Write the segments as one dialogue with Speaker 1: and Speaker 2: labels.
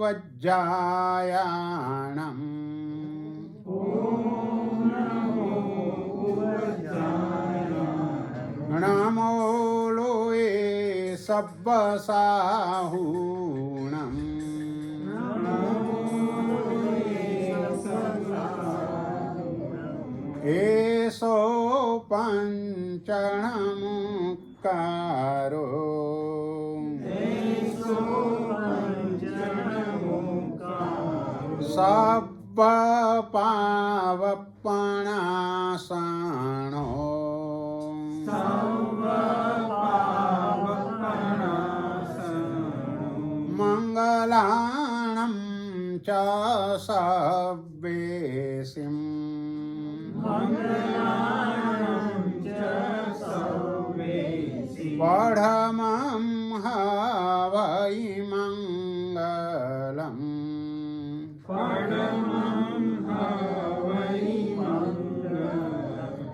Speaker 1: ઉપવજ્જાયાણમ નમો લોએ સબ્બસાહૂણમ એસો પંચણમુક્કારો સબ્બ પાવપણાસણો મંગલાણમ ચ સવ્વેસિમ પઢમં હવૈ મંગલમ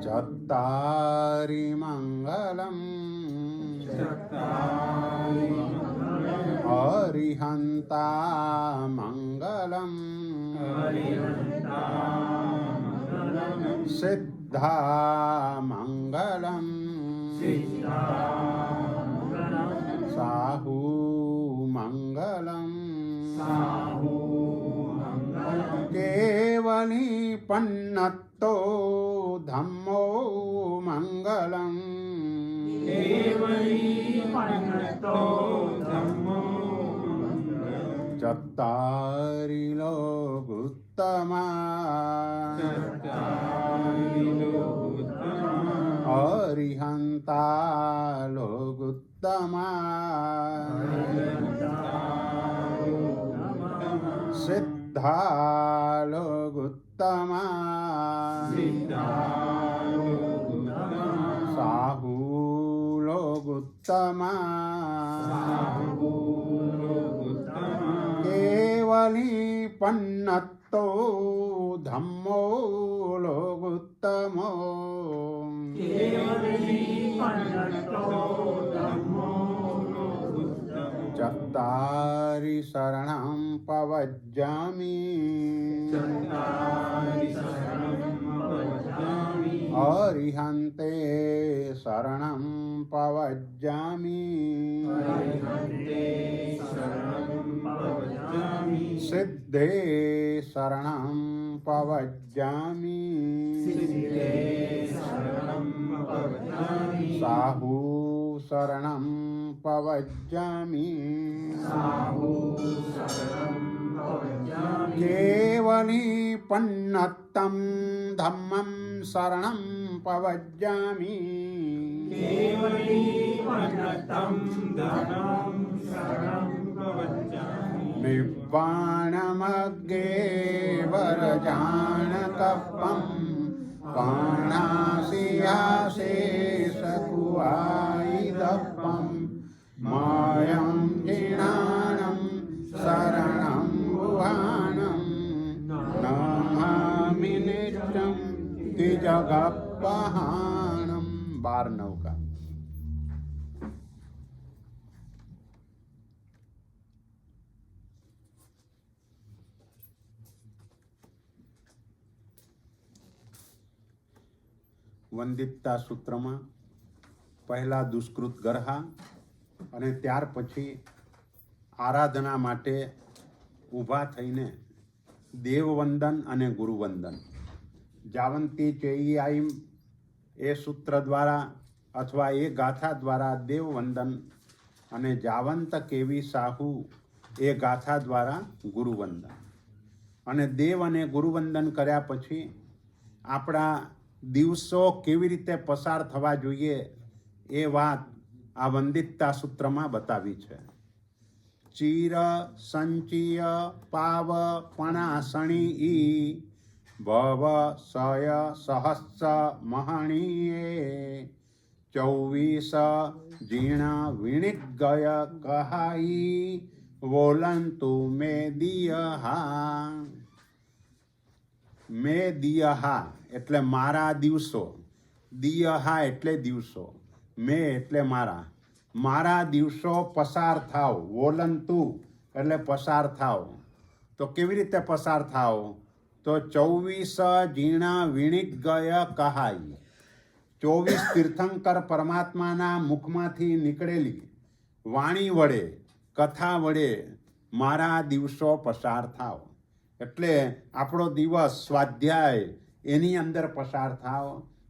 Speaker 1: ચત્તારિ મંગલમ હરિહંતા મંગલમ સિદ્ધા મંગલમ સાહુ મંગલમ કેવલી પન્નતો ધમ્મો મંગલમ ચત્તારિ લોગુત્તમા અરિહંતા લોગુત્તમા સિદ્ધા લોગુત્તમા સાહુ લોગુત્તમા કેવલી પન્નતો ધમ્મો લોગુત્તમો ચત્તારિ શરણં પવજ્જામિ અરિહંતે શરણં પવજ્જામિ સિદ્ધે શરણં પવજ્જામિ સાહુ શરણં પવજ્જામિ કેવલી પન્નત્તં ધમ્મં શરણં પવજ્જામિ નિવ્વાણમગ્ગે વરજાનકપ્પં પાણાસિયાશેષકુવાઈદપ્પં માયં જીણાણં શરણં ગુહાણં નમામિ નિત્યં દ્વિજગપહાણં 12 નૌકા. વંદિતતા સૂત્રમાં પહેલા દુષ્કૃત ગરહા અને ત્યાર પછી આરાધના માટે ઊભા થઈને દેવવંદન અને ગુરુવંદન જાવંતી ચેય્યાયમ એ સૂત્ર દ્વારા અથવા એ ગાથા દ્વારા દેવવંદન અને જાવંત કેવી સાહુ એ ગાથા દ્વારા ગુરુવંદન અને દેવ અને ગુરુવંદન કર્યા પછી આપણા દિવસો કેવી રીતે પસાર થવા જોઈએ એ વાત આ વંદિતતા સૂત્રમાં બતાવી છે. ચિર સંચિય પાવ પણાસણી ઈ ભવ સય સહસ્સ મહણીએ 24 જીણ વિણિત ગય કહાઈ વોલંતુ મે દિયહા એટલે મારા દિવસો, દિયહા એટલે દિવસો, મે એટલે મારા દિવસો પસાર થાવ, વોલંતુ એટલે પસાર થાવ. તો કેવી રીતે પસાર થાવ? તો 24 જીણા વીણિત ગય કહાઈ. 24 તીર્થંકર પરમાત્માના મુખમાંથી નીકળેલી વાણી વડે, કથા વડે મારા દિવસો પસાર થાવ. એટલે આપણો દિવસ સ્વાધ્યાય એની અંદર પસાર થાવ,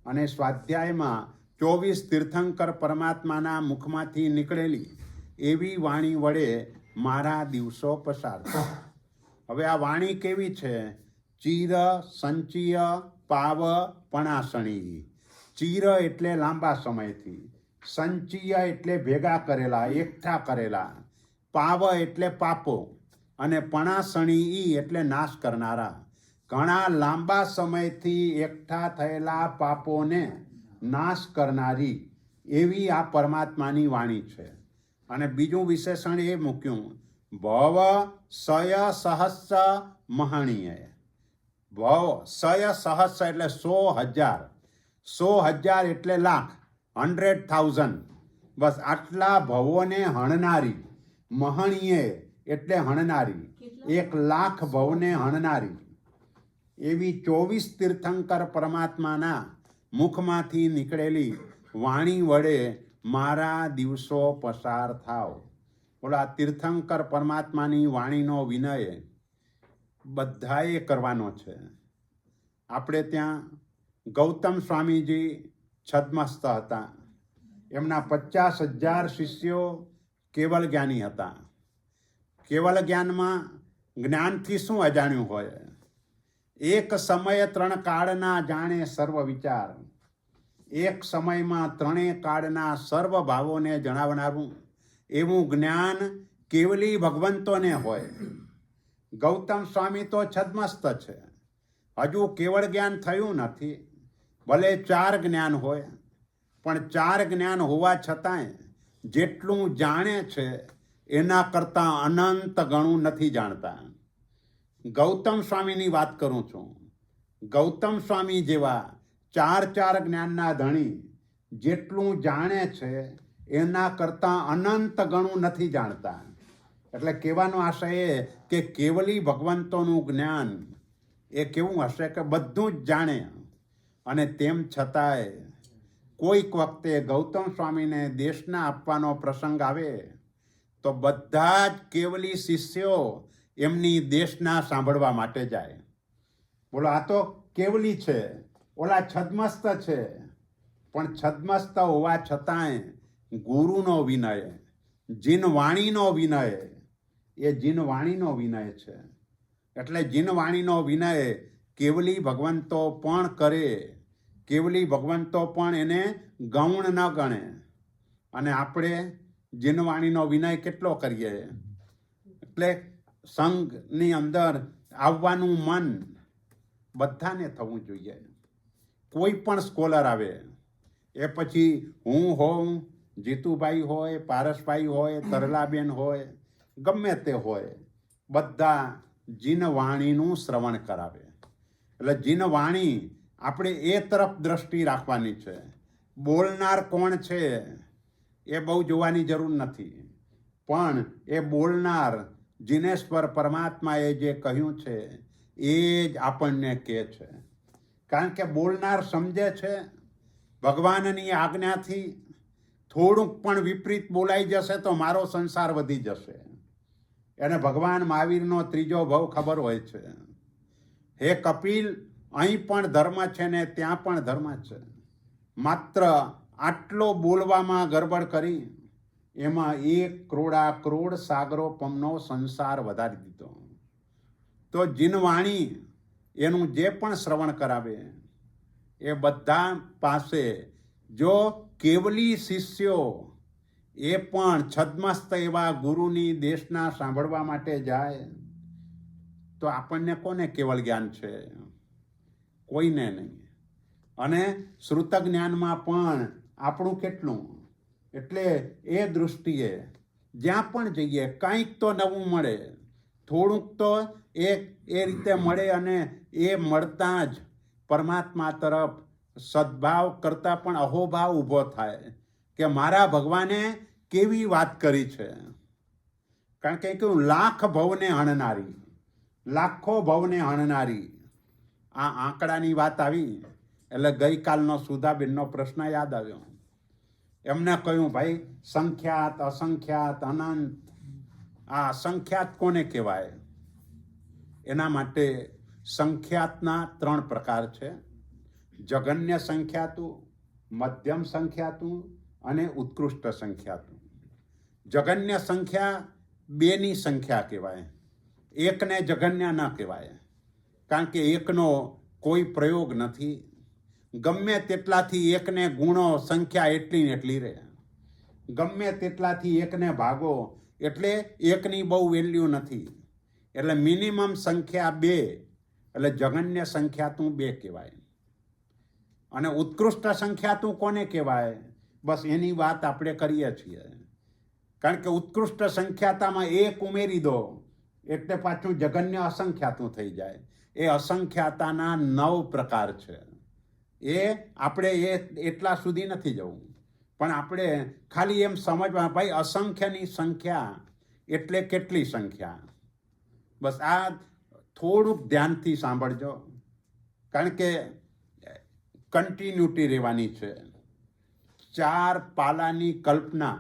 Speaker 1: અને સ્વાધ્યાયમાં 24 તીર્થંકર પરમાત્માના મુખમાંથી નીકળેલી એવી વાણી વડે મારા દિવસો પસાર થાવ. હવે આ વાણી કેવી છે? ચિર સંચિય પાવ પણાસણી. ચિર એટલે લાંબા સમયથી, સંચિય એટલે ભેગા કરેલા, એકઠા કરેલા, પાવ એટલે પાપો, અને પણાસણી એટલે નાશ કરનારા. ઘણા લાંબા સમયથી એકઠા થયેલા પાપોને નાશ કરનારી એવી આ પરમાત્માની વાણી છે. અને બીજું વિશેષણ એ મૂક્યું, ભવ સય સહસ્ર મહણીય. ભવ સય સહસ્ર એટલે 100,000, 100,000 એટલે લાખ, 100,000. બસ આટલા ભવોને હણનારી. મહણીએ એટલે હણનારી, 1,00,000 ભવને હણનારી એવી 24 તીર્થંકર પરમાત્માના મુખમાંથી નીકળેલી વાણી વડે મારા દિવસો પસાર થાવ. ઓલા તીર્થંકર પરમાત્માની વાણીનો વિનય બધાએ કરવાનો છે. આપણે ત્યાં ગૌતમ સ્વામીજી છદ્મસ્ત હતા. એમના 50,000 શિષ્યો કેવલ જ્ઞાની હતા. કેવલ જ્ઞાનમાં જ્ઞાનથી શું અજાણ્યું હોય? એક સમયે 3 કાળના જાણે સર્વ વિચાર. એક સમયમાં 3 કાળના સર્વ ભાવોને જણાવનારું એવું જ્ઞાન કેવલી ભગવંતોને હોય. ગૌતમ સ્વામી તો છદ્મસ્ત છે, હજુ કેવળ જ્ઞાન થયું નથી. ભલે 4 જ્ઞાન હોય, પણ 4 જ્ઞાન હોવા છતાંય જેટલું જાણે છે એના કરતાં અનંત ગણું નથી જાણતા. ગૌતમ સ્વામીની વાત કરું છું. ગૌતમ સ્વામી જેવા 4 જ્ઞાનના ધણી જેટલું જાણે છે એના કરતાં અનંત ગણું નથી જાણતા. એટલે કહેવાનો આશય એ કે કેવલી ભગવંતોનું જ્ઞાન એ કેવું હશે કે બધું જ જાણે, અને તેમ છતાંય કોઈક વખતે ગૌતમ સ્વામીને દેશના આપવાનો પ્રસંગ આવે તો બધા જ કેવલી શિષ્યો એમની દેશના સાંભળવા માટે જાય. બોલો, આ તો કેવલી છે, ઓલા છદ્મસ્ત છે. પણ છદ્મસ્ત હોવા છતાંય ગુરુનો વિનય, જીનવાણીનો વિનય, એ જીનવાણીનો વિનય છે. એટલે જીનવાણીનો વિનય કેવલી ભગવંતો પણ કરે. કેવલી ભગવંતો પણ એને ગૌણ ન ગણે. અને આપણે જીનવાણીનો વિનય કેટલો કરીએ? એટલે સંઘની અંદર આવવાનું મન બધાને થવું જોઈએ. કોઈ પણ સ્કોલર આવે, એ પછી હું હોઉં, જીતુભાઈ હોય, પારસભાઈ હોય, તરલાબેન હોય, ગમે તે હોય, બધા જીનવાણીનું શ્રવણ કરાવે. એટલે જીનવાણી આપણે એ તરફ દ્રષ્ટિ રાખવાની છે. બોલનાર કોણ છે એ બહુ જોવાની જરૂર નથી, પણ એ બોલનાર જીનેશ્વર પરમાત્માએ જે કહ્યું છે એ જ આપણને કહે છે. કારણ કે બોલનાર સમજે છે ભગવાનની આજ્ઞાથી થોડુંક પણ વિપરીત બોલાઈ જશે તો મારો સંસાર વધી જશે. એને ભગવાન મહાવીરનો 3જો ભાવ ખબર હોય છે. હે કપિલ, અહીં પણ ધર્મ છે ને ત્યાં પણ ધર્મ છે. માત્ર આટલો બોલવામાં ગરબડ કરી એમાં 1 કરોડ સાગરોપમનો સંસાર વધારી દીધો. તો જીનવાણી એનું જે પણ શ્રવણ કરાવે એ બધા પાસે જો કેવલી શિષ્યો એ પણ છદ્મસ્ત એવા ગુરુની દેશના સાંભળવા માટે જાય તો આપણને કોને કેવળ જ્ઞાન છે? કોઈને નહીં. અને શ્રુત જ્ઞાનમાં પણ આપણું કેટલું. એટલે એ દૃષ્ટિએ જ્યાં પણ જઈએ કંઈક તો નવું મળે, થોડુંક તો એ રીતે મળે. અને એ મળતા જ પરમાત્મા તરફ સદભાવ કરતાં પણ અહોભાવ ઊભો થાય કે મારા ભગવાને કેવી વાત કરી છે. કારણ કે કહ્યું લાખ ભવને હણનારી, લાખો ભવને હણનારી. આ આંકડાની વાત આવી એટલે ગઈકાલનો સુધાબેનનો પ્રશ્ન યાદ આવ્યો. એમને કહ્યું ભાઈ સંખ્યાત, અસંખ્યાત, અનંત, આ અસંખ્યાત કોને કહેવાય? એના માટે સંખ્યાતના 3 પ્રકાર છે: જગન્ય સંખ્યાતું, મધ્યમ સંખ્યાતું અને ઉત્કૃષ્ટ સંખ્યાતું. જગન્ય સંખ્યા 2ની સંખ્યા કહેવાય, એકને જગન્ય ન કહેવાય, કારણ કે એકનો કોઈ પ્રયોગ નથી. ગમે તેટલાથી એકને ગુણો, સંખ્યા એટલી ને એટલી રહે. ગમે તેટલાથી એકને ભાગો એટલે એકની બહુ વેલ્યુ નથી. એટલે મિનિમમ સંખ્યા 2 એટલે જગન્ય સંખ્યાતું 2 કહેવાય. અને ઉત્કૃષ્ટ સંખ્યાતું કોને કહેવાય? બસ એની વાત આપણે કરીએ છીએ. કારણ કે ઉત્કૃષ્ટ સંખ્યાતામાં 1 ઉમેરી દો એટલે પાછું જગન્ય અસંખ્યાતું થઈ જાય. એ અસંખ્યાતાના 9 પ્રકાર છે. એ આપણે એટલા સુધી નથી જવું, પણ આપણે ખાલી એમ સમજવા, ભાઈ અસંખ્યની સંખ્યા એટલે કેટલી સંખ્યા? બસ આ થોડુંક ધ્યાનથી સાંભળજો, કારણ કે કન્ટિન્યુટી રહેવાની છે. 4 પાલાની કલ્પના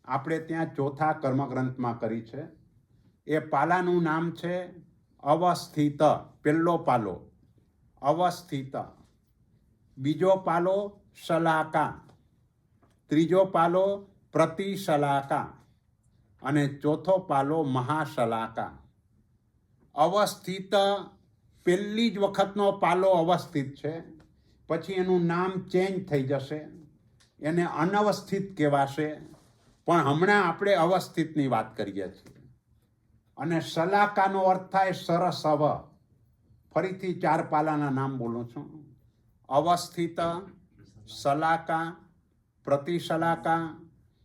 Speaker 1: આપણે ત્યાં 4થા કર્મગ્રંથમાં કરી છે. એ પાલાનું નામ છે અવસ્થિત. પહેલો પાલો અવસ્થિત, બીજો પાલો શલાકા, ત્રીજો પાલો પ્રતિશલાકા અને ચોથો પાલો મહાશલાકા. અવસ્થિત પહેલી જ વખતનો પાલો અવસ્થિત છે, પછી એનું નામ ચેન્જ થઈ જશે, એને અનવસ્થિત કહેવાશે, પણ હમણાં આપણે અવસ્થિતની વાત કરીએ છીએ. અને શલાકાનો અર્થ થાય સરસવ. ફરીથી 4 પાલાના નામ બોલું છું: અવસ્થિત, શલાકા, પ્રતિશલાકા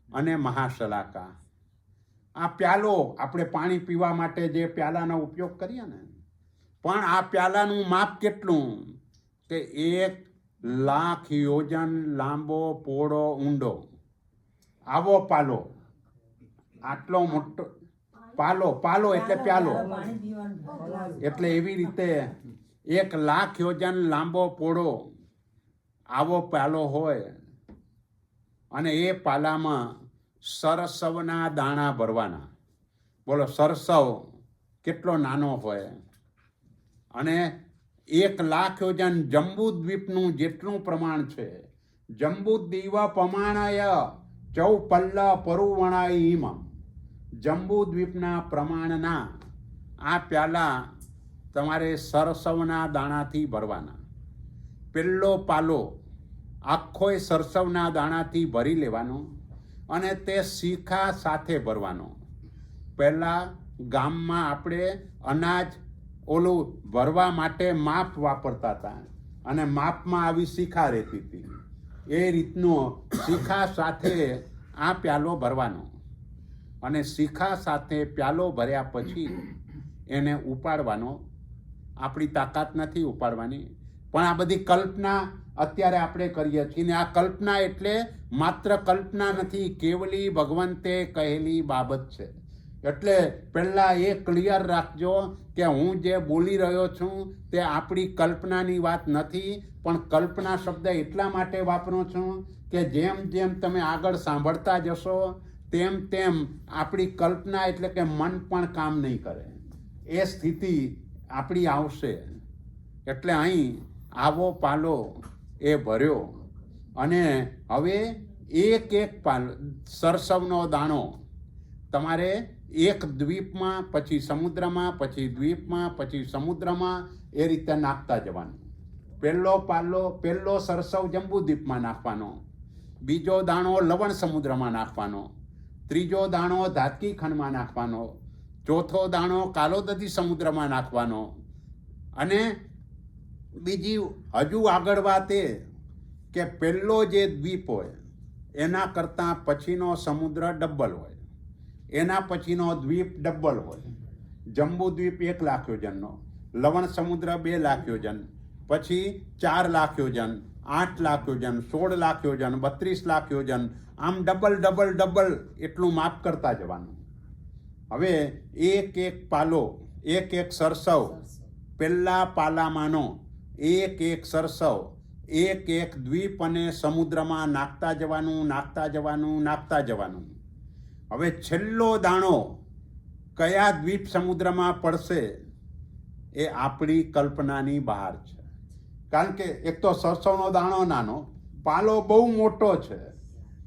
Speaker 1: અને મહાશલાકા. આ પ્યાલો આપણે પાણી પીવા માટે જે પ્યાલાનો ઉપયોગ કરીએ ને, પણ આ પ્યાલાનું માપ કેટલું? કે 1,00,000 યોજન લાંબો, પહોળો, ઊંડો. આવો પાલો, આટલો મોટો પાલો એટલે પ્યાલો. એટલે એવી રીતે 1,00,000 યોજન લાંબો, પહોળો આવો પ્યાલો હોય, અને એ પાલામાં સરસવના દાણા ભરવાના. બોલો, સરસવ કેટલો નાનો હોય! અને 1,00,000 યોજન જંબુદ્વીપનું જેટલું પ્રમાણ છે. જંબુદ્વીપ પ્રમાણય ચૌપલ્લ પરુવણાઈમ. જંબુદ્વીપના પ્રમાણના આ પ્યાલા તમારે સરસવના દાણાથી ભરવાના. પહેલો પાલો આખોય સરસવના દાણાથી ભરી લેવાનો અને તે શીખા સાથે ભરવાનો. પહેલાં ગામમાં આપણે અનાજ ઓલું ભરવા માટે માપ વાપરતા હતા, અને માપમાં આવી શીખા રહેતી હતી. એ રીતનું શીખા સાથે આ પ્યાલો ભરવાનો, અને શીખા સાથે પ્યાલો ભર્યા પછી એને ઉપાડવાનો. આપણી તાકાત નથી ઉપાડવાની, પણ આ બધી કલ્પના અત્યારે આપણે કરીએ છીએ. ને આ કલ્પના એટલે માત્ર કલ્પના નથી, કેવલી ભગવંતે કહેલી બાબત છે. એટલે પહેલાં એ ક્લિયર રાખજો કે હું જે બોલી રહ્યો છું તે આપણી કલ્પનાની વાત નથી, પણ કલ્પના શબ્દ એટલા માટે વાપરું છું કે જેમ જેમ તમે આગળ સાંભળતા જશો તેમ તેમ આપણી કલ્પના એટલે કે મન પણ કામ નહીં કરે, એ સ્થિતિ આપણી આવશે. એટલે અહીં આવો પાલો એ ભર્યો, અને હવે એક પાલો સરસવનો દાણો તમારે એક દ્વીપમાં, પછી સમુદ્રમાં, પછી દ્વીપમાં, પછી સમુદ્રમાં, એ રીતે નાખતા જવાનું. પહેલો સરસવ જંબુદ્વીપમાં નાખવાનો, બીજો દાણો લવણ સમુદ્રમાં નાખવાનો, ત્રીજો દાણો ધાતકી ખંડમાં નાખવાનો, ચોથો દાણો કાલોદધી સમુદ્રમાં નાખવાનો. અને બીજી હજુ આગળ વાત એ કે પહેલો જે દ્વીપ હોય એના કરતાં પછીનો સમુદ્ર ડબલ હોય, એના પછીનો દ્વીપ ડબલ હોય. જંબુદ્વીપ 1,00,000 યોજનનો, લવણ સમુદ્ર 2,00,000 યોજન, પછી 4,00,000 યોજન, 8,00,000 યોજન, 16,00,000 યોજન, 32,00,000 યોજન, આમ ડબલ એટલું માપ કરતા જવાનું. હવે એક એક પાલો, એક એક સરસવ, પહેલા પાલામાંનો એક એક સરસવ એક એક દ્વીપ અને સમુદ્રમાં નાખતા જવાનું, નાખતા જવાનું, નાખતા જવાનું. હવે છેલ્લો દાણો કયા દ્વીપ સમુદ્રમાં પડશે એ આપણી કલ્પનાની બહાર છે. કારણ કે એક તો સરસવનો દાણો નાનો, પાલો બહુ મોટો છે,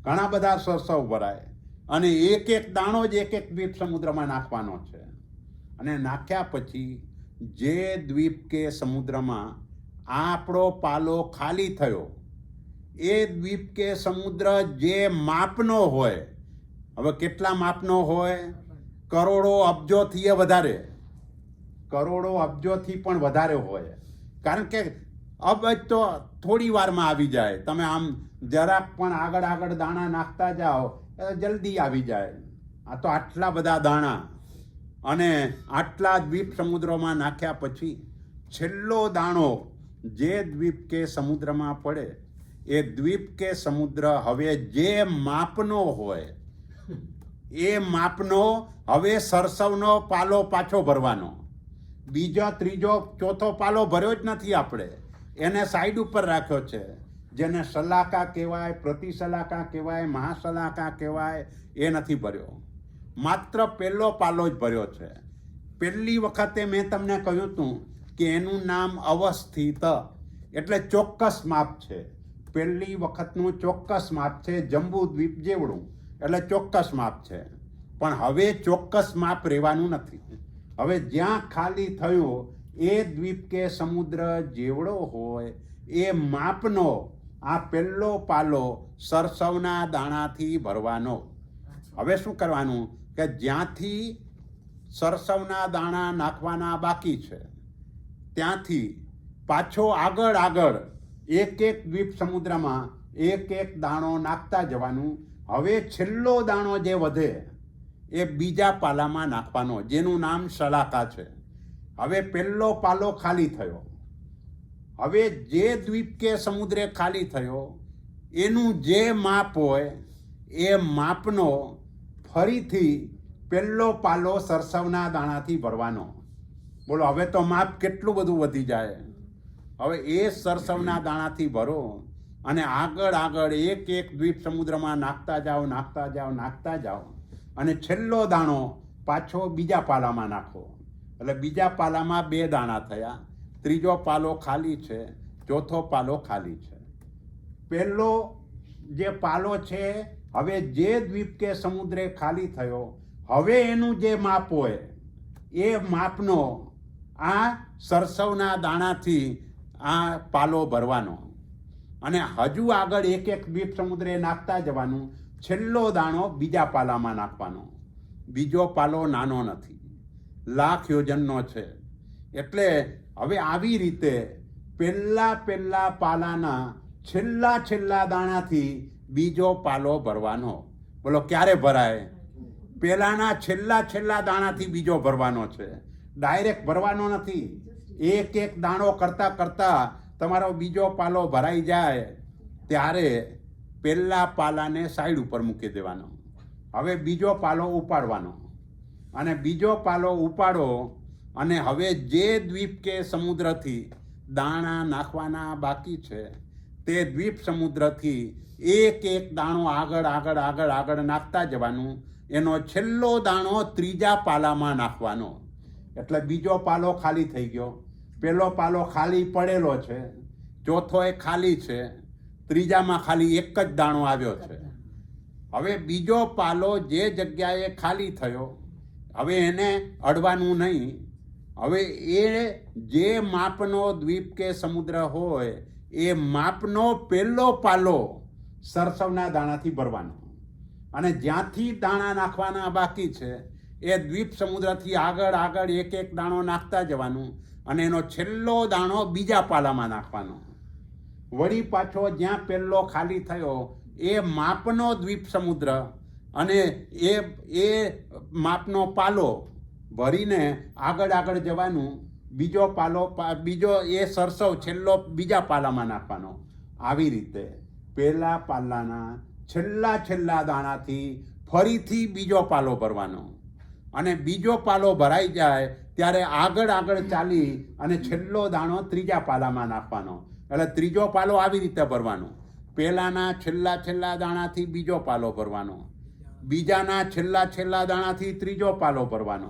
Speaker 1: ઘણા બધા સરસવ ભરાય, અને એક એક દાણો જ એક એક દ્વીપ સમુદ્રમાં નાખવાનો છે. અને નાખ્યા પછી જે દ્વીપ કે સમુદ્રમાં આપણો પાલો ખાલી થયો, એ દ્વીપ કે સમુદ્ર જે માપનો હોય, હવે કેટલા માપનો હોય? કરોડો અબજોથી વધારે, કરોડો અબજોથી પણ વધારે હોય. કારણ કે અબજ તો થોડી વારમાં આવી જાય, તમે આમ જરાક પણ આગળ આગળ દાણા નાખતા જાઓ જલ્દી આવી જાય. આ તો આટલા બધા દાણા અને આટલા દ્વીપ સમુદ્રમાં નાખ્યા પછી છેલ્લો દાણો જે દ્વીપ કે સમુદ્રમાં પડે, એ દ્વીપ કે સમુદ્ર હવે જે માપનો હોય, એ માપનો હવે સરસવનો પાલો પાછો ભરવાનો. બીજો, ત્રીજો, ચોથો પાલો ભર્યો જ નથી આપણે, એને સાઈડ ઉપર રાખ્યો છે. જેને સલાકા કહેવાય, પ્રતિસલાકા કહેવાય, મહાસલાકા કહેવાય, એ નથી ભર્યો. માત્ર પહેલો પાલો જ ભર્યો છે. પહેલી વખતે મેં તમને કહ્યું હતું કે એનું નામ અવસ્થિત, એટલે ચોક્કસ માપ છે. પહેલી વખતનું ચોક્કસ માપ છે, જંબુ દ્વીપ જેવડું, એટલે ચોક્કસ માપ છે. પણ હવે ચોક્કસ માપ રહેવાનું નથી. હવે જ્યાં ખાલી થયું એ દ્વીપ કે સમુદ્ર જેવડો હોય એ માપનો આ પહેલો પાલો સરસવના દાણાથી ભરવાનો. હવે શું કરવાનું કે જ્યાંથી સરસવના દાણા નાખવાના બાકી છે ત્યાંથી પાછો આગળ આગળ એક એક દ્વીપ સમુદ્રમાં એક એક દાણો નાખતા જવાનું. હવે છેલ્લો દાણો જે વધે એ બીજા પાલામાં નાખવાનો, જેનું નામ સલાકા છે. હવે પહેલો પાલો ખાલી થયો, હવે જે દ્વીપ કે સમુદ્રે ખાલી થયો એનું જે માપ હોય એ માપનો ફરીથી પહેલો પાલો સરસવના દાણાથી ભરવાનો. બોલો, હવે તો માપ કેટલું બધું વધી જાય. હવે એ સરસવના દાણાથી ભરો અને આગળ આગળ એક એક દ્વીપ સમુદ્રમાં નાખતા જાઓ, નાખતા જાઓ, નાખતા જાઓ, અને છેલ્લો દાણો પાછો બીજા પાલામાં નાખો. એટલે બીજા પાલામાં 2 દાણા થયા, ત્રીજો પાલો ખાલી છે, ચોથો પાલો ખાલી છે. પહેલો જે પાલો છે, હવે જે દ્વીપ કે સમુદ્રે ખાલી થયો, હવે એનું જે માપ હોય એ માપનો આ સરસવના દાણાથી આ પાલો ભરવાનો. અને હજુ આગળ એક એક દ્વીપ સમુદ્રે નાખતા જવાનું. છેલ્લો દાણો બીજા પાલામાં નાખવાનો. બીજો પાલો નાનો નથી, 1,00,000 યોજનનો છે. એટલે હવે આવી રીતે પહેલા પાલાના છેલ્લા દાણાથી બીજો પાલો ભરવાનો. બોલો, ક્યારે ભરાય? પહેલાના છેલ્લા દાણાથી બીજો ભરવાનો છે, ડાયરેક્ટ ભરવાનો નથી. એક એક દાણો કરતા કરતા તમારો બીજો પાલો ભરાઈ જાય ત્યારે પહેલા પાલાને સાઈડ ઉપર મૂકી દેવાનો. હવે બીજો પાલો ઉપાડવાનો, અને બીજો પાલો ઉપાડો અને હવે જે દ્વીપ કે સમુદ્રથી દાણા નાખવાના બાકી છે તે દ્વીપ સમુદ્રથી એક એક દાણો આગળ આગળ આગળ આગળ નાખતા જવાનું. એનો છેલ્લો દાણો ત્રીજા પાલામાં નાખવાનો. એટલે બીજો પાલો ખાલી થઈ ગયો, પહેલો પાલો ખાલી પડેલો છે, ચોથો એ ખાલી છે, ત્રીજામાં ખાલી એક જ દાણો આવ્યો છે. હવે બીજો પાલો જે જગ્યાએ ખાલી થયો, હવે એને અડવાનું નહીં. હવે એ જે માપનો દ્વીપ કે સમુદ્ર હોય એ માપનો પહેલો પાલો સરસવના દાણાથી ભરવાનો. અને જ્યાંથી દાણા નાખવાના બાકી છે એ દ્વીપ સમુદ્રથી આગળ આગળ એક એક દાણો નાખતા જવાનું. અને એનો છેલ્લો દાણો બીજા પાલામાં નાખવાનો. વળી પાછો જ્યાં પહેલો ખાલી થયો એ માપનો દ્વીપ સમુદ્ર અને એ માપનો પાલો ભરીને આગળ આગળ જવાનું. બીજો પાલો બીજો એ સરસવ છેલ્લો બીજા પાલામાં નાખવાનો. આવી રીતે પહેલા પાલાના છેલ્લા દાણાથી ફરીથી બીજો પાલો ભરવાનો. અને બીજો પાલો ભરાઈ જાય ત્યારે આગળ આગળ ચાલી અને છેલ્લો દાણો ત્રીજા પાલામાં નાખવાનો. એટલે ત્રીજો પાલો આવી રીતે ભરવાનો. પહેલાના છેલ્લા દાણાથી બીજો પાલો ભરવાનો, બીજાના છેલ્લા દાણાથી ત્રીજો પાલો ભરવાનો.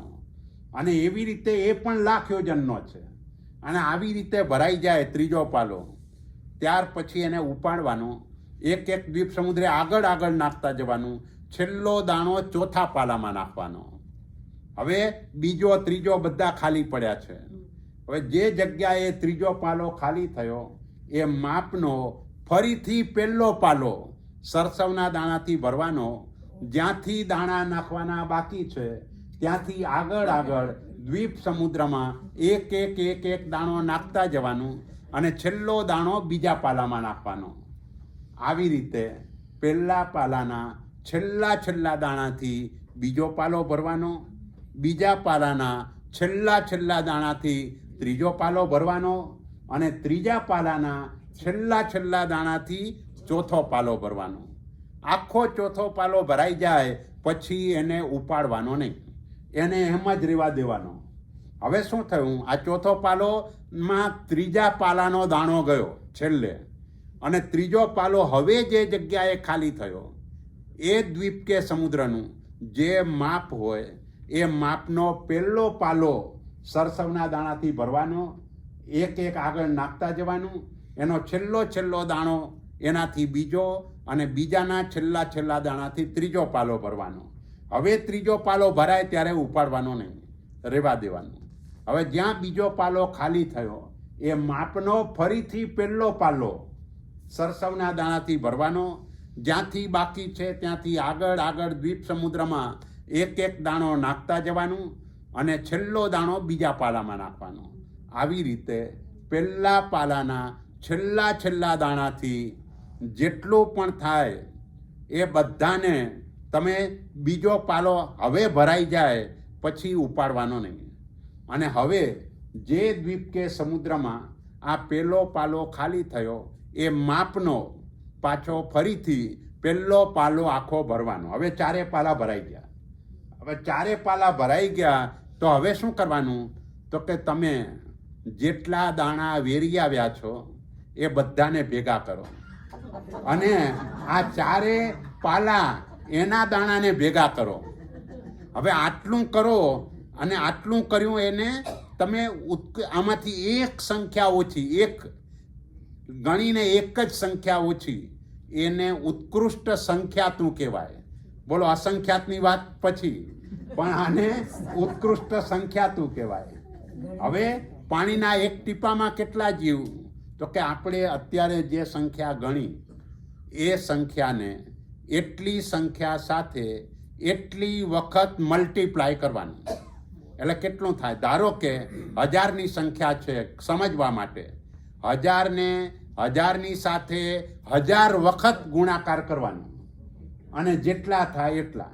Speaker 1: અને એવી રીતે એ પણ લાખ યોજનનો છે. અને આવી રીતે ભરાઈ જાય ત્રીજો પાલો, ત્યાર પછી એને ઉપાડવાનો. એક એક દ્વીપ સમુદ્રે આગળ આગળ નાખતા જવાનું. છેલ્લો દાણો ચોથા પાલામાં નાખવાનો. હવે બીજો ત્રીજો બધા ખાલી પડ્યા છે. હવે જે જગ્યાએ ત્રીજો પાલો ખાલી થયો એ માપનો ફરીથી પહેલો પાલો સરસવના દાણાથી ભરવાનો. જ્યાંથી દાણા નાખવાના બાકી છે ત્યાંથી આગળ આગળ દ્વીપ સમુદ્રમાં એક દાણો નાખતા જવાનું અને છેલ્લો દાણો બીજા પાલામાં નાખવાનો. આવી રીતે પહેલા પાલાના છેલ્લા દાણાથી બીજો પાલો ભરવાનો, બીજા પાલાના છેલ્લા દાણાથી ત્રીજો પાલો ભરવાનો અને ત્રીજા પાલાના છેલ્લા દાણાથી ચોથો પાલો ભરવાનો. આખો ચોથો પાલો ભરાઈ જાય પછી એને ઉપાડવાનો નહીં, એને એમ જ રહેવા દેવાનો. હવે શું થયું? આ ચોથો પાલોમાં ત્રીજા પાલાનો દાણો ગયો છેલ્લે, અને ત્રીજો પાલો હવે જે જગ્યાએ ખાલી થયો એ દ્વીપ કે સમુદ્રનું જે માપ હોય એ માપનો પહેલો પાલો સરસવના દાણાથી ભરવાનો, એક આગળ નાખતા જવાનું. એનો છેલ્લો દાણો એનાથી બીજો અને બીજાના છેલ્લા દાણાથી ત્રીજો પાલો ભરવાનો. હવે ત્રીજો પાલો ભરાય ત્યારે ઉપાડવાનો નહીં, રહેવા દેવાનો. હવે જ્યાં બીજો પાલો ખાલી થયો એ માપનો ફરીથી પહેલો પાલો સરસવના દાણાથી ભરવાનો. જ્યાંથી બાકી છે ત્યાંથી આગળ આગળ દ્વીપ સમુદ્રમાં એક દાણો નાખતા જવાનું અને છેલ્લો દાણો બીજા પાલામાં નાખવાનો. આવી રીતે પહેલા પાલાના છેલ્લા દાણાથી જેટલું પણ થાય એ બધાને તમે બીજો પાલો હવે ભરાઈ જાય પછી ઉપાડવાનો નહીં. અને હવે જે દ્વીપ કે સમુદ્રમાં આ પહેલો પાલો ખાલી થયો એ માપનો પાછો ફરીથી પહેલો પાલો આખો ભરવાનો. હવે 4 પાલા ભરાઈ ગયા. હવે 4 પાલા ભરાઈ ગયા તો હવે શું કરવાનું? તો કે તમે જેટલા દાણા વેરી આવ્યા છો એ બધાને ભેગા કરો અને આ 4 પાલા એના દાણાને ભેગા કરો. હવે આટલું કરો અને આટલું કર્યું એને તમે આમાંથી એક સંખ્યા ઓછી, એક ગણીને એક જ સંખ્યા ઓછી, એને ઉત્કૃષ્ટ સંખ્યાતું કહેવાય. બોલો, અસંખ્યાતની વાત પછી, પણ આને ઉત્કૃષ્ટ સંખ્યાતું કહેવાય. હવે પાણીના એક ટીપામાં કેટલા જીવ? તો કે આપણે અત્યારે જે સંખ્યા ગણી એ સંખ્યાને એટલી સંખ્યા સાથે એટલી વખત મલ્ટીપ્લાય કરવાનું. એટલે કેટલું થાય? ધારો કે 1000ની સંખ્યા છે, સમજવા માટે 1000ને 1000ની સાથે 1000 વખત ગુણાકાર કરવાનો અને જેટલા થાય એટલા.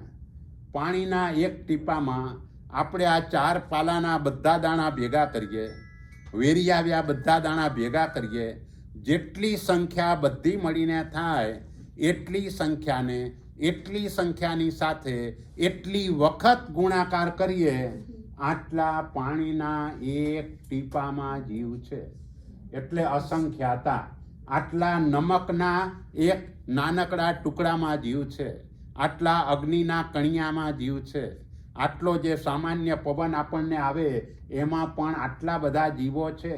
Speaker 1: પાણીના એક ટીપામાં આપણે આ 4 પાલાના બધા દાણા ભેગા કરીએ, વેરી આવ્યા બધા દાણા ભેગા કરીએ, જેટલી સંખ્યા બધી મળીને થાય એટલી સંખ્યાને એટલી સંખ્યાની સાથે એટલી વખત ગુણાકાર કરીએ. આટલા પાણીના એક ટીપામાં જીવ છે એટલે અસંખ્યાતા. આટલા નમકના એક નાનકડા ટુકડામાં જીવ છે, આટલા અગ્નિના કણિયામાં જીવ છે, આટલો જે સામાન્ય પવન આપણને આવે એમાં પણ આટલા બધા જીવો છે.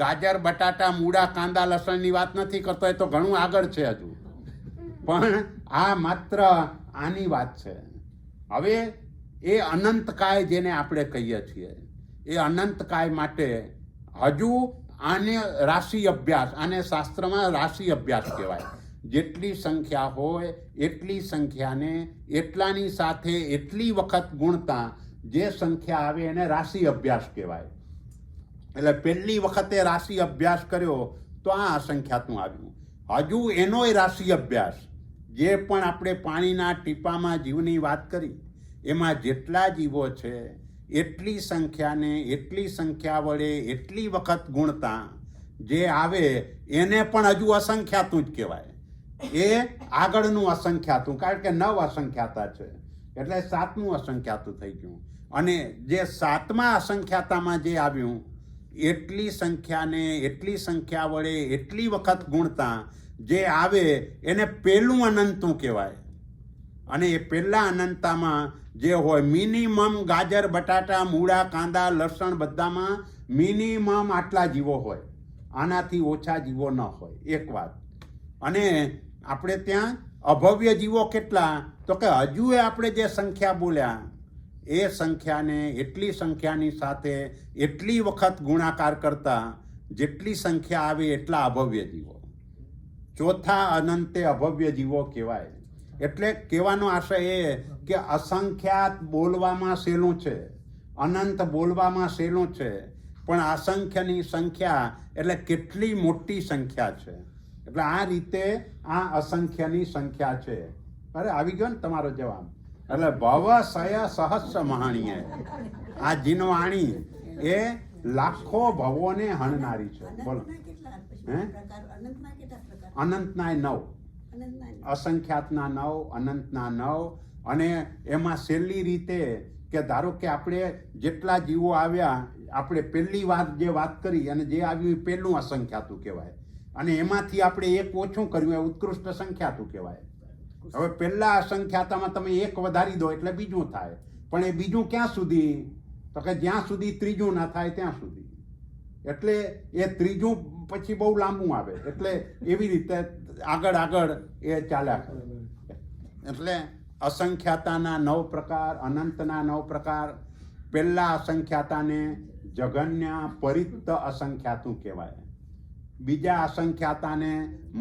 Speaker 1: ગાજર, બટાટા, મૂળા, કાંદા, લસણની વાત નથી કરતો, એ તો ઘણું આગળ છે હજુ, પણ આ માત્ર આની વાત છે. હવે એ અનંતકાય જેને આપણે કહીએ છીએ એ અનંતકાય માટે હજુ આને રાશિ અભ્યાસ, આને શાસ્ત્રમાં રાશિ અભ્યાસ કહેવાય. જેટલી સંખ્યા હોય એટલી સંખ્યાને એટલાની સાથે એટલી વખત ગુણતા જે સંખ્યા આવે એને રાશિ અભ્યાસ કહેવાય. એટલે પહેલી વખતે રાશિ અભ્યાસ કર્યો તો આ અસંખ્યાતનું આવ્યું. હજુ એનોય રાશિ અભ્યાસ, જે પણ આપણે પાણીના ટીપામાં જીવની વાત કરી એમાં જેટલા જીવો છે એટલી સંખ્યાને એટલી સંખ્યા વડે એટલી વખત ગુણતા જે આવે એને પણ હજુ અસંખ્યાતું જ કહેવાય. એ આગળનું અસંખ્યાતું, કારણ કે 9 અસંખ્યાતા છે એટલે 7મું અસંખ્યાતું થઈ ગયું. અને જે 7મા અસંખ્યાતામાં જે આવ્યું, એટલી સંખ્યા વડે એટલી વખત ગુણતા જે આવે એને પહેલું અનંતું કહેવાય. અને એ પહેલા અનંતામાં જે હોય મિનિમમ ગાજર, બટાટા, મૂળા, કાંદા, લસણ બધામાં મિનિમમ આટલા જીવો હોય, આનાથી ઓછા જીવો ન હોય. એક વાત. અને આપણે ત્યાં અભવ્ય જીવો કેટલા? તો કે હજુ આપણે જે સંખ્યા બોલ્યા એ સંખ્યાને એટલી સંખ્યાની સાથે એટલી વખત ગુણાકાર કરતા જેટલી સંખ્યા આવે એટલા અભવ્ય જીવો. ચોથા અનંતે અભવ્ય જીવો કહેવાય. એટલે કહેવાનો આશય એ કે અસંખ્યાત બોલવામાં સહેલું છે, અનંત બોલવામાં સહેલું છે, પણ અસંખ્યની સંખ્યા એટલે કેટલી મોટી સંખ્યા છે. એટલે આ રીતે આ અસંખ્યની સંખ્યા છે. અરે આવી ગયો ને તમારો જવાબ. એટલે ભવ સય સહસ્ર મહાણીએ, આ જીનવાણી એ લાખો ભવોને હણનારી છે. બોલો. હે? અનંતના 9, અસંખ્યાતના 9, અનંતના 9. અને એમાં છેલ્લી રીતે કે ધારો કે આપણે જેટલા જીવો આવ્યા, આપણે પહેલી જે વાત કરી અને જે આવ્યું એ પહેલું અસંખ્યાતું કહેવાય. અને એમાંથી આપણે એક ઓછું કર્યું એ ઉત્કૃષ્ટ સંખ્યાતું કહેવાય. હવે પહેલા અસંખ્યાતામાં તમે એક વધારી દો એટલે બીજું થાય. પણ એ બીજું ક્યાં સુધી? તો કે જ્યાં સુધી ત્રીજું ના થાય ત્યાં સુધી. એટલે એ ત્રીજું પછી બહુ લાંબુ આવે. એટલે એવી રીતે આગળ એ ચાલ્યા કરે. એટલે અસંખ્યાતાના 9 પ્રકાર, અનંતના 9 પ્રકાર. પહેલા અસંખ્યાતાને જગન્ય પરિત્ત અસંખ્યાતું કહેવાય. બીજા અસંખ્યાતાને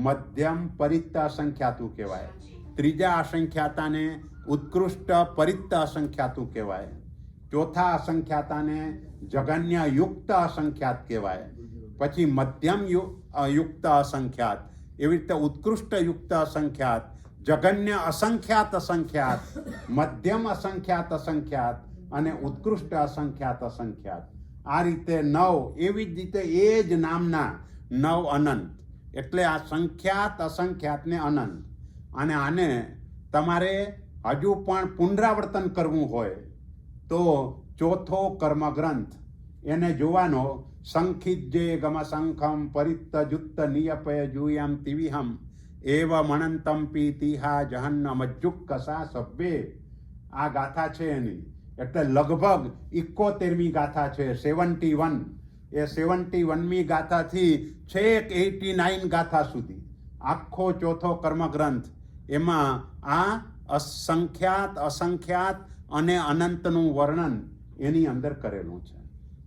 Speaker 1: મધ્યમ પરિત્ત અસંખ્યાતું કહેવાય. ત્રીજા અસંખ્યાતાને ઉત્કૃષ્ટ પરિત્ત અસંખ્યાતું કહેવાય. ચોથા અસંખ્યાતાને જગન્ય યુક્ત અસંખ્યાત કહેવાય. પછી મધ્યમ યુક્ત અસંખ્યાત, એવી રીતે ઉત્કૃષ્ટ યુક્ત અસંખ્યાત, જગન્ય અસંખ્યાત અસંખ્યાત, મધ્યમ અસંખ્યાત અસંખ્યાત અને ઉત્કૃષ્ટ અસંખ્યાત અસંખ્યાત. આ રીતે 9. એવી જ રીતે એ જ નામના 9 અનંત. એટલે આ સંખ્યાત અસંખ્યાતને અનંત. અને આને તમારે હજુ પણ પુનરાવર્તન કરવું હોય તો ચોથો કર્મગ્રંથ એને જોવાનો. સંખિજ્જે ગમ શંખમ પરિત્ત જુત્ત નિયપય જુયમ તિવિહમ એવ મણંતમ પીતિહા જહન્નમ અજ્જુક્કસા સભ્યે. આ ગાથા છે એની. એટલે લગભગ 71મી ગાથા છે. 71. એ 71મી ગાથાથી છેક 89 ગાથા સુધી આખો ચોથો કર્મગ્રંથ. એમાં આ સંખ્યાત, અસંખ્યાત અને અનંતનું વર્ણન એની અંદર કરેલું છે.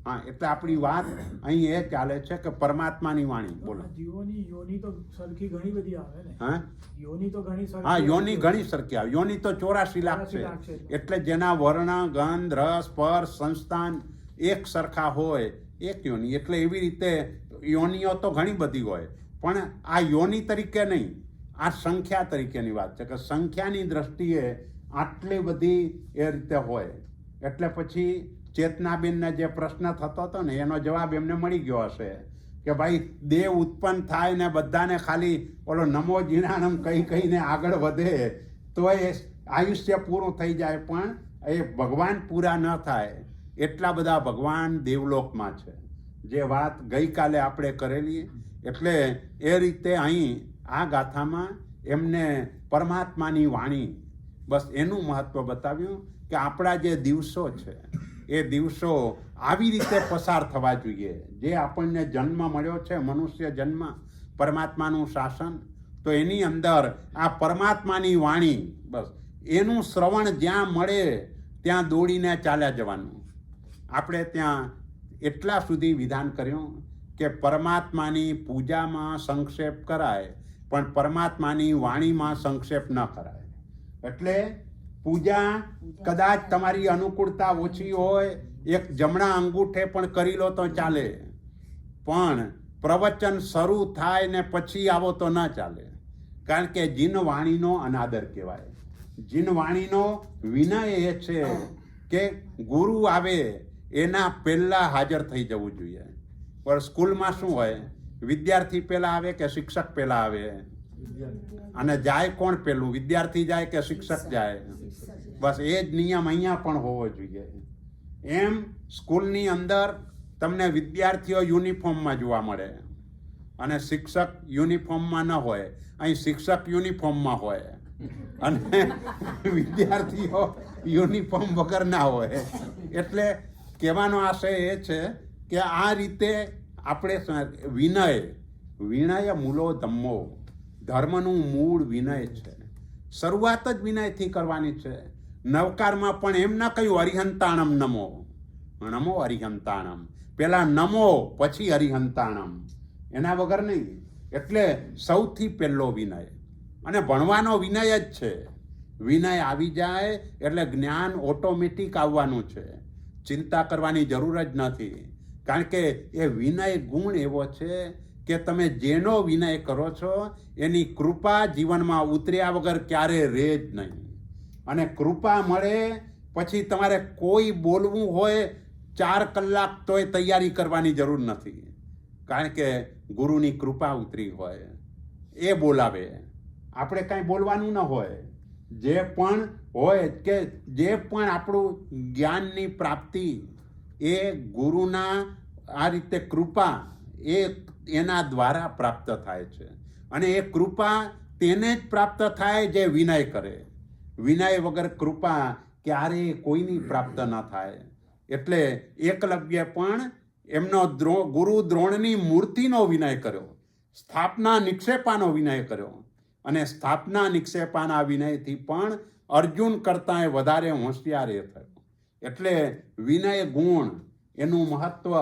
Speaker 1: હા, એટલે આપણી વાત અહીં એ ચાલે છે કે પરમાત્માની વાણી. બોલો.
Speaker 2: જીવોની યોની તો સરખી ઘણી બધી આવે ને.
Speaker 1: હા,
Speaker 2: યોની તો ઘણી સરખી.
Speaker 1: હા, યોની ઘણી સરખી આવે. યોની તો 84 લાખ છે. એટલે જેના વર્ણ, ગંધ, રસ, સ્પર્શ, સંસ્થાન એક સરખા હોય એક યોની. એટલે એવી રીતે યોનીઓ તો ઘણી બધી હોય, પણ આ યોની તરીકે નહીં, આ સંખ્યા તરીકેની વાત છે કે સંખ્યાની દ્રષ્ટિએ આટલી બધી એ રીતે હોય. એટલે પછી ચેતનાબેનને જે પ્રશ્ન થતો હતો ને એનો જવાબ એમને મળી ગયો હશે કે ભાઈ દેવ ઉત્પન્ન થાય ને બધાને ખાલી ઓલો નમો જીણાણમ કહીને આગળ વધે તો એ આયુષ્ય પૂરું થઈ જાય, પણ એ ભગવાન પૂરા ન થાય. એટલા બધા ભગવાન દેવલોકમાં છે, જે વાત ગઈકાલે આપણે કરેલી. એટલે એ રીતે અહીં આ ગાથામાં એમને પરમાત્માની વાણી, બસ એનું મહત્વ બતાવ્યું કે આપણા જે દિવસો છે એ દિવસો આવી રીતે પસાર થવા જોઈએ. જે આપણને જન્મ મળ્યો છે, મનુષ્ય જન્મ, પરમાત્માનું શાસન, તો એની અંદર આ પરમાત્માની વાણી, બસ એનું શ્રવણ જ્યાં મળે ત્યાં દોડીને ચાલ્યા જવાનું. આપણે ત્યાં એટલા સુધી વિધાન કર્યું કે પરમાત્માની પૂજામાં સંક્ષેપ કરાય, પણ પરમાત્માની વાણીમાં સંક્ષેપ ન કરાય. એટલે પૂજા કદાચ તમારી અનુકૂળતા ઓછી હોય, એક જમણા અંગૂઠે પણ કરી લો તો ચાલે, પણ પ્રવચન શરૂ થાય ને પછી આવો તો ન ચાલે. કારણ કે જીન વાણીનો અનાદર કહેવાય. જીન વાણીનો વિનય એ છે કે ગુરુ આવે એના પહેલા હાજર થઈ જવું જોઈએ. પણ સ્કૂલમાં શું હોય, વિદ્યાર્થી પહેલા આવે કે શિક્ષક પહેલા આવે? અને જાય કોણ પહેલું, વિદ્યાર્થી જાય કે શિક્ષક જાય? બસ એ જ નિયમ અહીંયા પણ હોવો જોઈએ. એમ સ્કૂલની અંદર તમને વિદ્યાર્થીઓ યુનિફોર્મમાં જોવા મળે અને શિક્ષક યુનિફોર્મમાં ન હોય. અહીં શિક્ષક યુનિફોર્મમાં હોય અને વિદ્યાર્થીઓ યુનિફોર્મ વગર ના હોય. એટલે કહેવાનો આશય એ છે કે આ રીતે આપણે વિનય મૂલો ધમ્મો, ધર્મનું મૂળ વિનય છે. શરૂઆત જ વિનયથી કરવાની છે. નવકારમાં પણ એમ ના કહ્યું અરિહંતાણમ નમો, નમો અરિહંતાણમ, પેલા નમો પછી અરિહંતાણમ, એના વગર નહીં. એટલે સૌથી પહેલો વિનય, અને ભણવાનો વિનય જ છે. વિનય આવી જાય એટલે જ્ઞાન ઓટોમેટિક આવવાનું છે. ચિંતા કરવાની જરૂર જ નથી. કારણ કે એ વિનય ગુણ એવો છે કે તમે જેનો વિનય કરો છો એની કૃપા જીવનમાં ઉતર્યા વગર ક્યારે રહે જ નહીં. અને કૃપા મળે પછી તમારે કોઈ બોલવું હોય 4 કલાક તોય તૈયારી કરવાની જરૂર નથી. કારણ કે ગુરુની કૃપા ઉતરી હોય, એ બોલાવે. આપણે કાંઈ બોલવાનું ન હોય. જે પણ હોય કે જે પણ આપણું જ્ઞાનની પ્રાપ્તિ એ ગુરુના આ રીતે કૃપા એના દ્વારા પ્રાપ્ત થાય છે. અને એ કૃપા તેને જ પ્રાપ્ત થાય જે વિનય કરે. વિનય વગર કૃપા ક્યારેય કોઈની પ્રાપ્ત ન થાય. એટલે એકલવ્ય પણ એમનો ગુરુ દ્રોણની મૂર્તિનો વિનય કર્યો, સ્થાપના નિક્ષેપાનો વિનય કર્યો. અને સ્થાપના નિક્ષેપાના વિનયથી પણ અર્જુન કરતાં વધારે હોશિયાર એ થયો. એટલે વિનય ગુણ એનું મહત્વ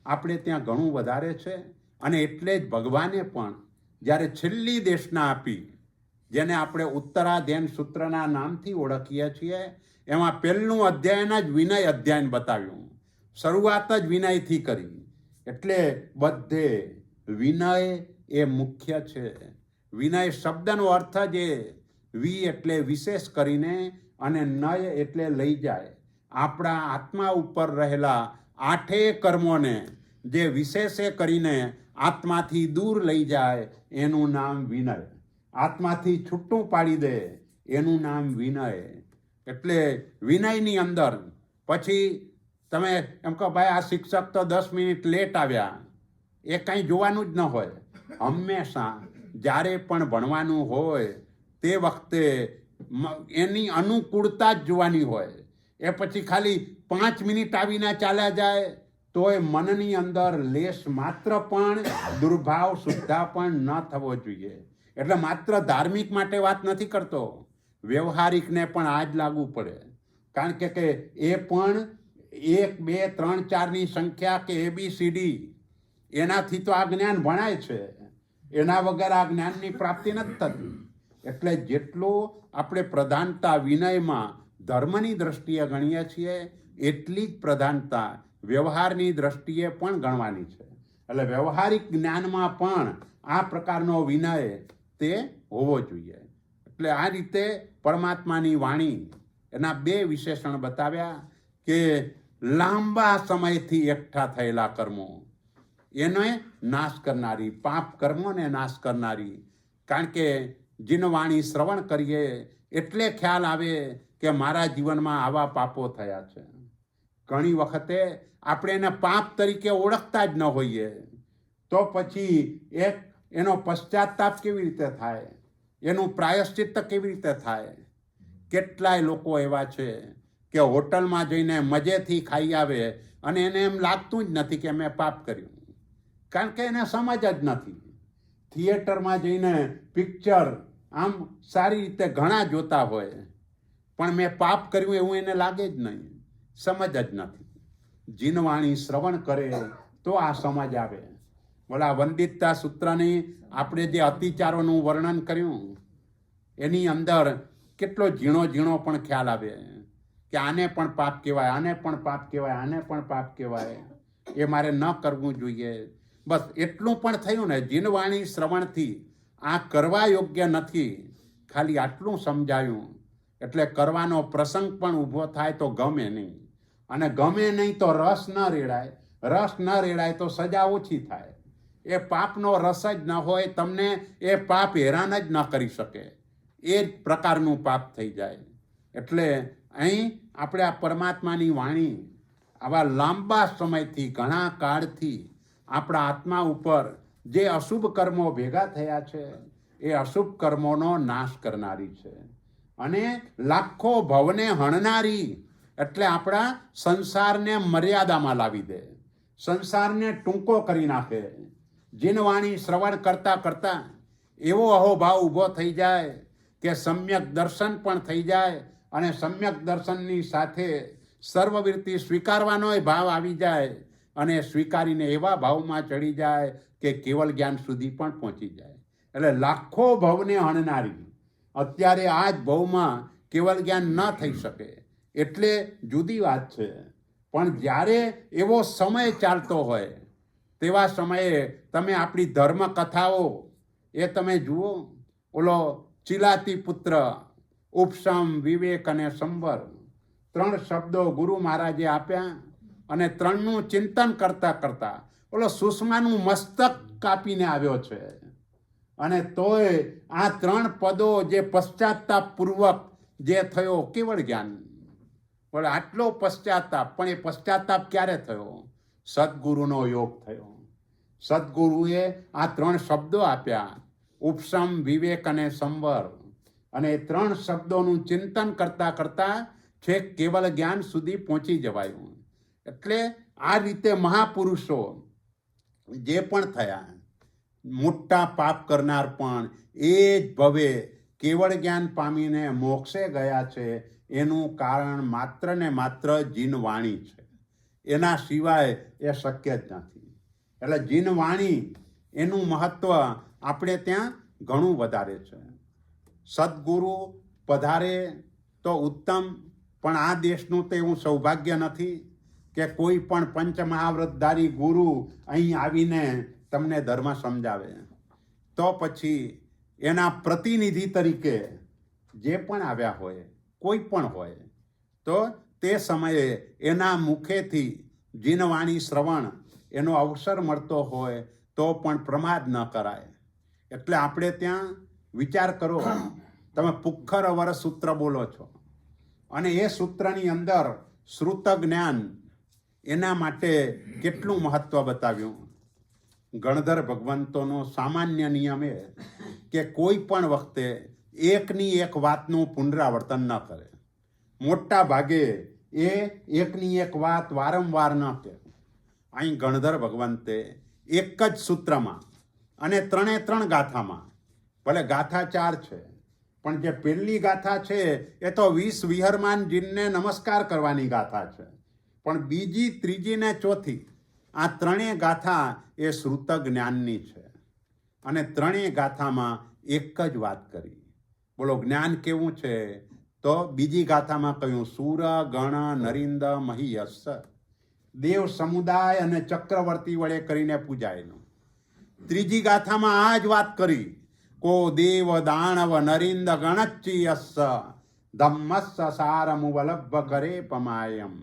Speaker 1: આપણે ત્યાં ઘણું વધારે છે. અને એટલે જ ભગવાને પણ જ્યારે છેલ્લી દેશના આપી, જેને આપણે ઉત્તરાધ્યયન સૂત્રના નામથી ઓળખીએ છીએ, એમાં પહેલું અધ્યાયન જ વિનય અધ્યાયન બતાવ્યું. શરૂઆત જ વિનયથી કરી. એટલે બધે વિનય એ મુખ્ય છે. વિનય શબ્દનો અર્થ જ વી એટલે વિશેષ કરીને અને નય એટલે લઈ જાય. આપણા આત્મા ઉપર રહેલા 8 કર્મોને જે વિશેષે કરીને આત્માથી દૂર લઈ જાય એનું નામ વિનય. આત્માથી છૂટું પાડી દે એનું નામ વિનય. એટલે વિનયની અંદર પછી તમે એમ કહો ભાઈ આ શિક્ષક તો 10 મિનિટ લેટ આવ્યા, એ કાંઈ જોવાનું જ ન હોય. હંમેશા જ્યારે પણ ભણવાનું હોય તે વખતે એની અનુકૂળતા જ જોવાની હોય. એ પછી ખાલી 5 મિનિટ આવીને ચાલ્યા જાય તોય મનની અંદર લેશ માત્ર પણ દુર્ભાવ સુદ્ધા પણ ન થવો જોઈએ. એટલે માત્ર ધાર્મિક માટે વાત નથી કરતો, વ્યવહારિકને પણ આ જ લાગુ પડે. કારણ કે એ પણ 1, 2, 3, 4ની સંખ્યા કે ABCD એનાથી તો આ જ્ઞાન ભણાય છે. એના વગર આ જ્ઞાનની પ્રાપ્તિ નથી થતી. એટલે જેટલું આપણે પ્રધાનતા વિનયમાં ધર્મની દ્રષ્ટિએ ગણીએ છીએ એટલી જ પ્રધાનતા વ્યવહારની દ્રષ્ટિએ પણ ગણવાની છે. એટલે વ્યવહારિક જ્ઞાનમાં પણ આ પ્રકારનો વિનય તે હોવો જોઈએ. એટલે આ રીતે પરમાત્માની વાણી એના 2 વિશેષણ બતાવ્યા કે લાંબા સમયથી એકઠા થયેલા કર્મો એને નાશ કરનારી, પાપ કર્મોને નાશ કરનારી. કારણ કે જીનવાણી શ્રવણ કરીએ એટલે ખ્યાલ આવે કે મારા જીવનમાં આવા પાપો થયા છે. ઘણી વખતે આપણે એને પાપ તરીકે ઓળખતા જ ન હોઈએ તો પછી એનો પશ્ચાતાપ કેવી રીતે થાય, એનું પ્રાયશ્ચિત્ત કેવી રીતે થાય. કેટલાય લોકો એવા છે કે હોટલમાં જઈને મજેથી ખાઈ આવે અને એને એમ લાગતું જ નથી કે મેં પાપ કર્યું. કારણ કે એને સમજ જ નથી. થિયેટરમાં જઈને પિક્ચર આમ સારી રીતે ઘણા જોતા હોય પણ મેં પાપ કર્યું એવું એને લાગે જ નહીં, સમજ જ નથી. જીનવાણી શ્રવણ કરે તો આ સમજ આવે. બોલા વંદિતતા સૂત્રની આપણે જે અતિચારોનું વર્ણન કર્યું એની અંદર કેટલો ઝીણો ઝીણો પણ ખ્યાલ આવે કે આને પણ પાપ કહેવાય, આને પણ પાપ કહેવાય, આને પણ પાપ કહેવાય, એ મારે ન કરવું જોઈએ. બસ એટલું પણ થયું ને, જીનવાણી શ્રવણથી આ કરવા યોગ્ય નથી, ખાલી આટલું સમજાયું એટલે કરવાનો પ્રસંગ પણ ઊભો થાય તો ગમે નહીં. અને ગમે નહીં તો રસ ન રેડાય, રસ ન રેડાય તો સજા ઓછી થાય. એ પાપનો રસ જ ન હોય તમને એ પાપ હેરાન જ ન કરી શકે, એ જ પ્રકારનું પાપ થઈ જાય. એટલે અહીં આપણે આ પરમાત્માની વાણી આવા લાંબા સમયથી ઘણા કાળથી આપણા આત્મા ઉપર જે અશુભ કર્મો ભેગા થયા છે એ અશુભ કર્મોનો નાશ કરનારી છે અને લાખો ભવને હણનારી, એટલે આપણા સંસારને મર્યાદામાં લાવી દે, સંસારને ટૂંકો કરી નાખે. જીનવાણી શ્રવણ કરતા કરતા એવો અહોભાવ ઊભો થઈ જાય કે સમ્યક દર્શન પણ થઈ જાય અને સમ્યક દર્શનની સાથે સર્વવૃત્તિ સ્વીકારવાનોય ભાવ આવી જાય અને સ્વીકારીને એવા ભાવમાં ચડી જાય કે કેવલ જ્ઞાન સુધી પણ પહોંચી જાય. એટલે લાખો ભવને હણનારી, અત્યારે આ જ ભવમાં કેવલ જ્ઞાન ન થઈ શકે એટલે જુદી વાત છે, પણ જ્યારે એવો સમય ચાલતો હોય તેવા સમયે તમે આપણી ધર્મ કથાઓ એ તમે જુઓ. ઓલો ચિલાતી પુત્ર, ઉપસમ, વિવેક અને સંવર, 3 શબ્દો ગુરુ મહારાજે આપ્યા અને 3નું ચિંતન કરતા કરતા ઓલો સુષમાનું મસ્તક કાપીને આવ્યો છે. અને તોય આ 3 પદો જે પશ્ચાતાપપૂર્વક જે થયો કેવળ જ્ઞાન, બોલે આટલો પશ્ચાતાપ, પણ એ પશ્ચાતાપ ક્યારે થયો? સદગુરુનો યોગ થયો. સદગુરુએ આ 3 શબ્દો આપ્યા, ઉપસમ, વિવેક અને સંવર, અને 3 શબ્દોનું ચિંતન કરતા કરતા છેક કેવલ જ્ઞાન સુધી પહોંચી જવાયું. એટલે આ રીતે મહાપુરુષો જે પણ થયા, મોટા પાપ કરનાર પણ એ જ ભવે કેવળ જ્ઞાન પામીને મોક્ષે ગયા છે. એનું કારણ માત્ર ને માત્ર જીનવાણી છે, એના સિવાય એ શક્ય જ નથી. એટલે જીનવાણી એનું મહત્વ આપણે ત્યાં ઘણું વધારે છે. સદગુરુ પધારે તો ઉત્તમ, પણ આ દેશનું તો એવું સૌભાગ્ય નથી કે કોઈ પણ પંચમહાવ્રતધારી ગુરુ અહીં આવીને તમને ધર્મ સમજાવે. તો પછી એના પ્રતિનિધિ તરીકે જે પણ આવ્યા હોય, કોઈ પણ હોય, તો તે સમયે એના મુખેથી જીનવાણી શ્રવણ એનો અવસર મળતો હોય તો પણ પ્રમાદ ન કરાય. એટલે આપણે ત્યાં વિચાર કરો, તમે પુખ્ખર અવર સૂત્ર બોલો છો અને એ સૂત્રની અંદર શ્રુત જ્ઞાન એના માટે કેટલું મહત્વ બતાવ્યું. ગણધર ભગવંતોનો સામાન્ય નિયમ એ કે કોઈ પણ વખતે એકની એક વાતનું પુનરાવર્તન ન કરે. મોટા ભાગે એ એકની એક વાત વારંવાર ન કહે. અહીં ગણધર ભગવંતે એક જ સૂત્રમાં અને 3 ગાથામાં, ભલે ગાથા 4 છે, પણ જે પહેલી ગાથા છે એ તો 20 વિહરમાન જીનને નમસ્કાર કરવાની ગાથા છે, પણ બીજી, ત્રીજી ને ચોથી આ 3 ગાથા એ શ્રુત જ્ઞાનની છે. અને 3 ગાથામાં એક જ વાત કરી. બોલો જ્ઞાન કેવું છે? તો બીજી ગાથામાં કહ્યું સૂર ગણ નરિંદ મહિયસ્સ, દેવ સમુદાય અને ચક્રવર્તી વડે કરીને પૂજાયેલું. ત્રીજી ગાથામાં આ જ વાત કરી, કો દેવ દાણવ નરિંદ ગણચ્ચિયસ્સ ધમ્મસ્સ સારમુવલભ્ય કરે પમાયમ.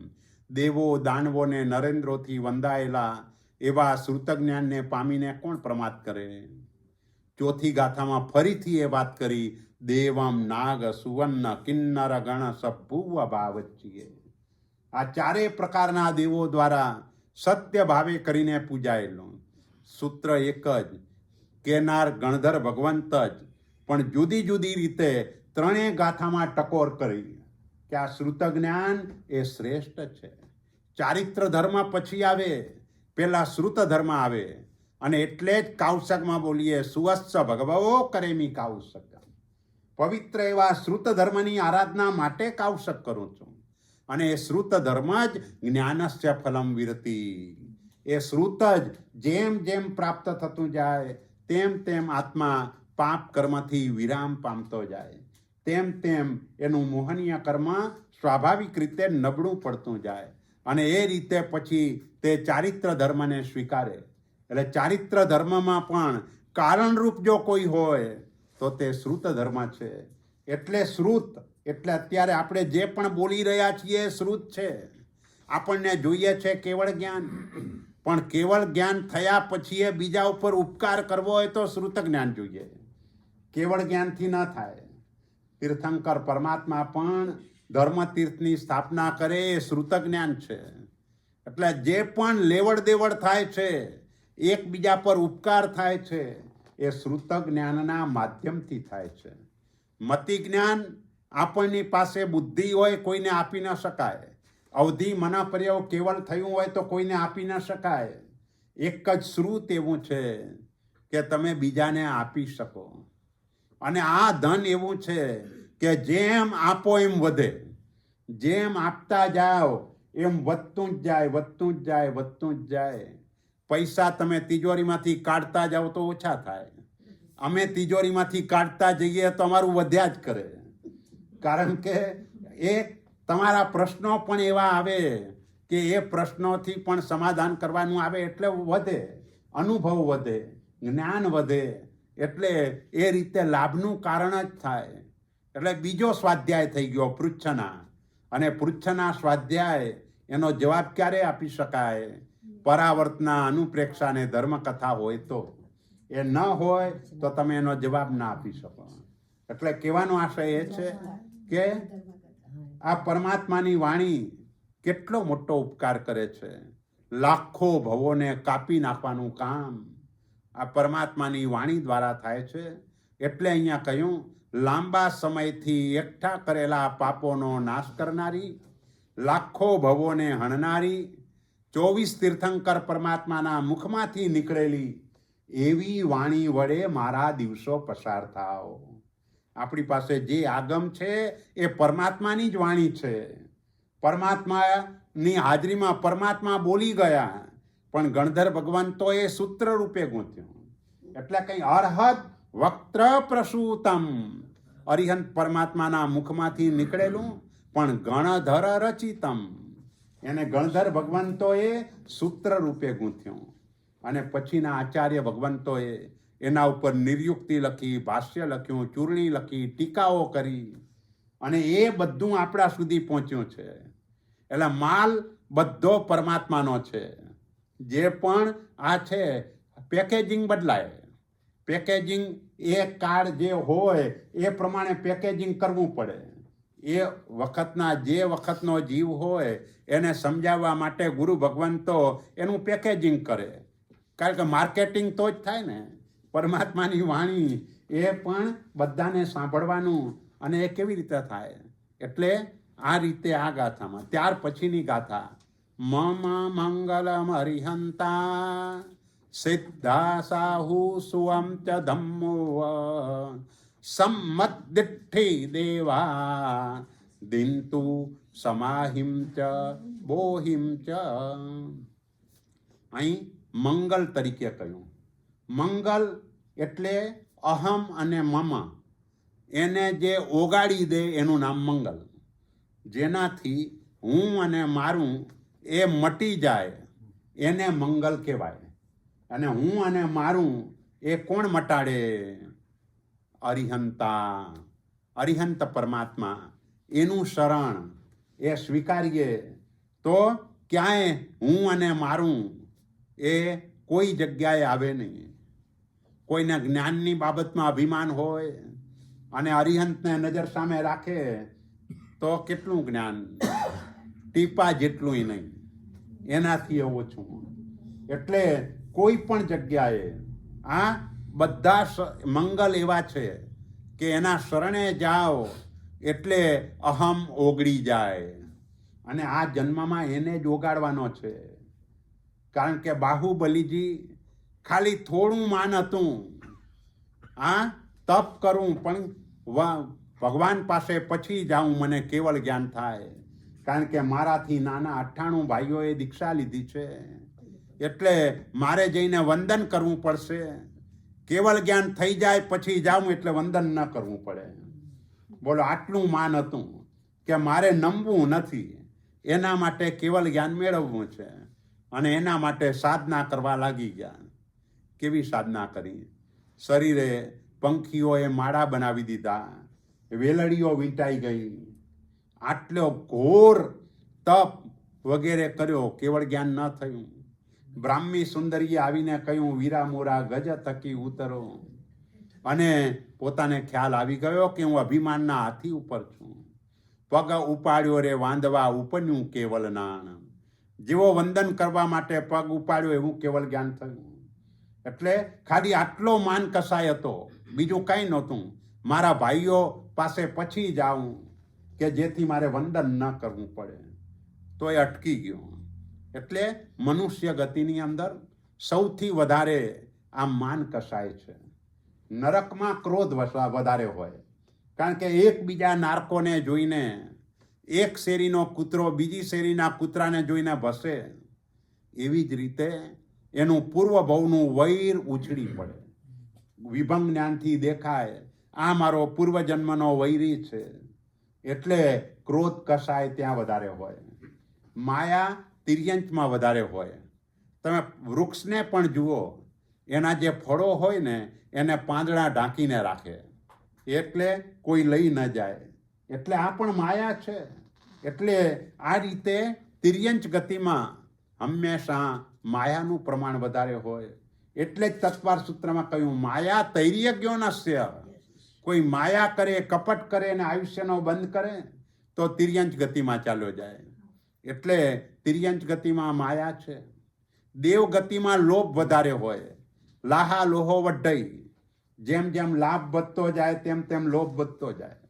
Speaker 1: દેવો દાનવોને નરેન્દ્રોથી વંદાયેલા એવા શ્રુત જ્ઞાનને પામીને કોણ પ્રમાદ કરે? ચોથી ગાથામાં ફરીથી એ વાત કરી, દેવમ નાગ સુવર્ણ કિન્નર ગણ સભુવ ભાવચ્ચિએ. આ 4 પ્રકારના દેવો દ્વારા સત્ય ભાવે કરીને પૂજાયેલું. સૂત્ર એક જ, કેનાર ગણધર ભગવંત જ, પણ જુદી જુદી રીતે 3 ગાથામાં ટકોર કરી કે આ શ્રુત જ્ઞાન એ શ્રેષ્ઠ છે. ચારિત્ર ધર્મ પછી આવે, પેલા શ્રુત ધર્મ આવે. અને એટલે જ કાઉસકમાં બોલીએ સુવત્સ ભગવવો કરેમી કાઉસક. પવિત્ર એવા શ્રુત ધર્મની આરાધના માટે કાઉસક કરું છું. અને એ શ્રુત ધર્મ જ જ્ઞાનસ્ય ફલમ વિરતિ. એ શ્રુત જ જેમ જેમ પ્રાપ્ત થતું જાય તેમ તેમ આત્મા પાપ કર્મથી વિરામ પામતો જાય, તેમ તેમ એનું મોહનીય કર્મ સ્વાભાવિક રીતે નબળું પડતું જાય અને એ રીતે પછી તે ચારિત્ર ધર્મને સ્વીકારે. એટલે ચારિત્ર ધર્મમાં પણ કારણરૂપ જો કોઈ હોય તો તે શ્રુત ધર્મ છે. એટલે શ્રુત એટલે અત્યારે આપણે જે પણ બોલી રહ્યા છીએ એ શ્રુત છે. આપણને જોઈએ છે કેવળ જ્ઞાન, પણ કેવળ જ્ઞાન થયા પછી એ બીજા ઉપર ઉપકાર કરવો હોય તો શ્રુત જ્ઞાન જોઈએ, કેવળ જ્ઞાનથી ન થાય. તીર્થંકર પરમાત્મા પણ ધર્મતીર્થની સ્થાપના કરે એ શ્રુત જ્ઞાન છે. એટલે જે પણ લેવડ દેવડ થાય છે, એકબીજા પર ઉપકાર થાય છે, એ શ્રુત જ્ઞાનના માધ્યમથી થાય છે. મતિ જ્ઞાન આપણની પાસે બુદ્ધિ હોય કોઈને આપી ન શકાય. અવધિ મન પર્યવ કેવળ થયું હોય તો કોઈને આપી ન શકાય. એક જ શ્રુત એવું છે કે તમે બીજાને આપી શકો. અને આ ધન એવું છે કે જેમ આપો એમ વધે. જેમ આપતા જાઓ એમ વધતું જ જાય, વધતું જ જાય, વધતું જ જાય. પૈસા તમે તિજોરીમાંથી કાઢતા જાઓ તો ઓછા થાય. અમે તિજોરીમાંથી કાઢતા જઈએ તો અમારું વધ્યા જ કરે. કારણ કે એ તમારા પ્રશ્નો પણ એવા આવે કે એ પ્રશ્નોથી પણ સમાધાન કરવાનું આવે એટલે વધે, અનુભવ વધે, જ્ઞાન વધે. એટલે એ રીતે લાભનું કારણ જ થાય. એટલે બીજો સ્વાધ્યાય થઈ ગયો પૃચ્છના. અને પૃચ્છના સ્વાધ્યાય એનો જવાબ ક્યારે આપી શકાય? પરાવર્તના, અનુપ્રેક્ષા ને ધર્મકથા હોય તો. એ ન હોય તો તમે એનો જવાબ ના આપી શકો. એટલે કહેવાનો આશય એ છે કે આ પરમાત્માની વાણી કેટલો મોટો ઉપકાર કરે છે. લાખો ભવોને કાપી નાખવાનું કામ આ પરમાત્માની વાણી દ્વારા થાય છે. એટલે અહીંયા કહ્યું, લાંબા સમયથી એકઠા કરેલા પાપોનો નાશ કરનારી, લાખો ભવોને હણનારી, 24 તીર્થંકર પરમાત્માના મુખમાંથી નીકળેલી એવી વાણી વડે મારા દિવસો પસાર થાવ. આપણી પાસે જે આગમ છે એ પરમાત્માની જ વાણી છે. પરમાત્માની હાજરીમાં પરમાત્મા બોલી ગયા, પણ ગણધર ભગવંતોએ સૂત્ર રૂપે ગૂંથ્યું. એટલે કંઈ અર્હત વક્ત્ર પ્રસૂતમ, અરિહંત પરમાત્માના મુખમાંથી નીકળેલું, પણ ગણધર રચિતમ, એને ગણધર ભગવંતોએ સૂત્ર રૂપે ગૂંથ્યું. અને પછીના આચાર્ય ભગવંતોએ એના ઉપર નિર્યુક્તિ લખી, ભાષ્ય લખ્યું, ચૂર્ણી લખી, ટીકાઓ કરી. અને એ બધું આપણા સુધી પહોંચ્યું છે. એટલે માલ બધો પરમાત્માનો છે. જે પણ આ છે પેકેજિંગ બદલાય. પેકેજિંગ એ કાર્ડ જે હોય એ પ્રમાણે પેકેજિંગ કરવું પડે. એ વખતના જે વખતનો જીવ હોય એને સમજાવવા માટે ગુરુ ભગવંતો એનું પેકેજિંગ કરે. કારણ કે માર્કેટિંગ તો જ થાય ને. પરમાત્માની વાણી એ પણ બધાને સાંભળવાનું, અને એ કેવી રીતે થાય? એટલે આ રીતે આ ગાથામાં. ત્યાર પછીની ગાથા, મમ મંગલમ હરિહંતા સિદ્ધા સાહુ સુવમ ચ ધમ્મો સંમદ્દિઠ્ઠિ દેવા દિંતુ સમાહિમ ચ બોહિમ ચ. અહીં મંગલ તરીકે કહ્યું. મંગલ એટલે અહમ અને મમ, એને જે ઓગાળી દે એનું નામ મંગલ. જેનાથી હું અને મારું એ મટી જાય એને મંગલ કહેવાય. અને હું અને મારું એ કોણ મટાડે? અરિહંતા, અરિહંત પરમાત્મા. એનું શરણ એ સ્વીકારીએ તો ક્યાંય હું અને મારું એ કોઈ જગ્યાએ આવે નહીં. કોઈને જ્ઞાનની બાબતમાં અભિમાન હોય અને અરિહંતને નજર સામે રાખે તો કેટલું જ્ઞાન? ટીપા જેટલું નહીં, એનાથી ઓછું. એટલે કોઈ પણ જગ્યાએ આ બધા મંગલ એવા છે કે એના શરણે જાઓ એટલે અહમ ઓગળી જાય. અને આ જન્મમાં એને જ ઓગાળવાનો છે. કારણ કે બાહુબલીજી ખાલી થોડું માન હતું, તપ કરું પણ ભગવાન પાસે પછી જાઉં, મને કેવળ જ્ઞાન થાય. કારણ કે મારાથી નાના 98 ભાઈઓએ દીક્ષા લીધી છે, એટલે મારે જઈને વંદન કરવું પડશે. કેવળ જ્ઞાન થઈ જાય પછી જાઉં એટલે વંદન ન કરવું પડે. બોલો, આટલું માન હતું કે મારે નમવું નથી, એના માટે કેવળ જ્ઞાન મેળવવું છે. અને એના માટે સાધના કરવા લાગી ગયા. કેવી સાધના કરી? શરીરે પંખીઓએ માળા બનાવી દીધા, વેલડીઓ વીંટાઈ ગઈ, આટલો ઘોર તપ વગેરે કર્યો, કેવળ જ્ઞાન ન થયું. બ્રાહ્મી સુંદરીએ આવીને કહ્યું, વીરા મોરા ગજ થકી ઉતરો. અને પોતાને ખ્યાલ આવી ગયો કે હું અભિમાનના હાથી ઉપર છું. પગ ઉપાડ્યો રે વાંદવા ઉપન્યું કેવલ નાણ. જેવો વંદન કરવા માટે પગ ઉપાડ્યો એવું કેવલ જ્ઞાન થયું. એટલે ખાલી આટલો માન કસાય હતો, બીજું કાંઈ નહોતું. મારા ભાઈઓ પાસે પછી જાઉં કે જેથી મારે વંદન ન કરવું પડે, તો એ અટકી ગયો. એટલે મનુષ્ય ગતિની અંદર સૌથી વધારે આ માન કસાય છે. નરકમાં ક્રોધ વધારે હોય, કારણ કે એકબીજા નારકોને જોઈને એક શેરીનો કૂતરો બીજી શેરીના કૂતરાને જોઈને ભસે, એવી જ રીતે એનું પૂર્વભવનું વૈર ઉછળી પડે. વિભંગ જ્ઞાનથી દેખાય આ મારો પૂર્વજન્મનો વૈરી છે. એટલે ક્રોધ કસાય ત્યાં વધારે હોય, માયા તિર્યંચમાં વધારે હોય. તમે વૃક્ષને પણ જુઓ, એના જે ફળો હોય ને એને પાંદડા ઢાંકીને રાખે, એટલે કોઈ લઈ ન જાય. એટલે આ પણ માયા છે. એટલે આ રીતે તિર્યંચ ગતિમાં હંમેશા માયાનું પ્રમાણ વધારે હોય. એટલે જ તત્વાર સૂત્રમાં કહ્યું માયા તૈર્યજ્ઞો નસ્ય. કોઈ માયા કરે, કપટ કરે ને આયુષ્યનો બંધ કરે તો તિર્યંચ ગતિમાં ચાલ્યો જાય. એટલે તિર્યંચ ગતિમાં માયા છે. દેવ ગતિમાં લોભ વધારે હોય, લાહા લોહો વઢઈ. જેમ જેમ લાભ વધતો જાય તેમ તેમ લોભ વધતો જાય.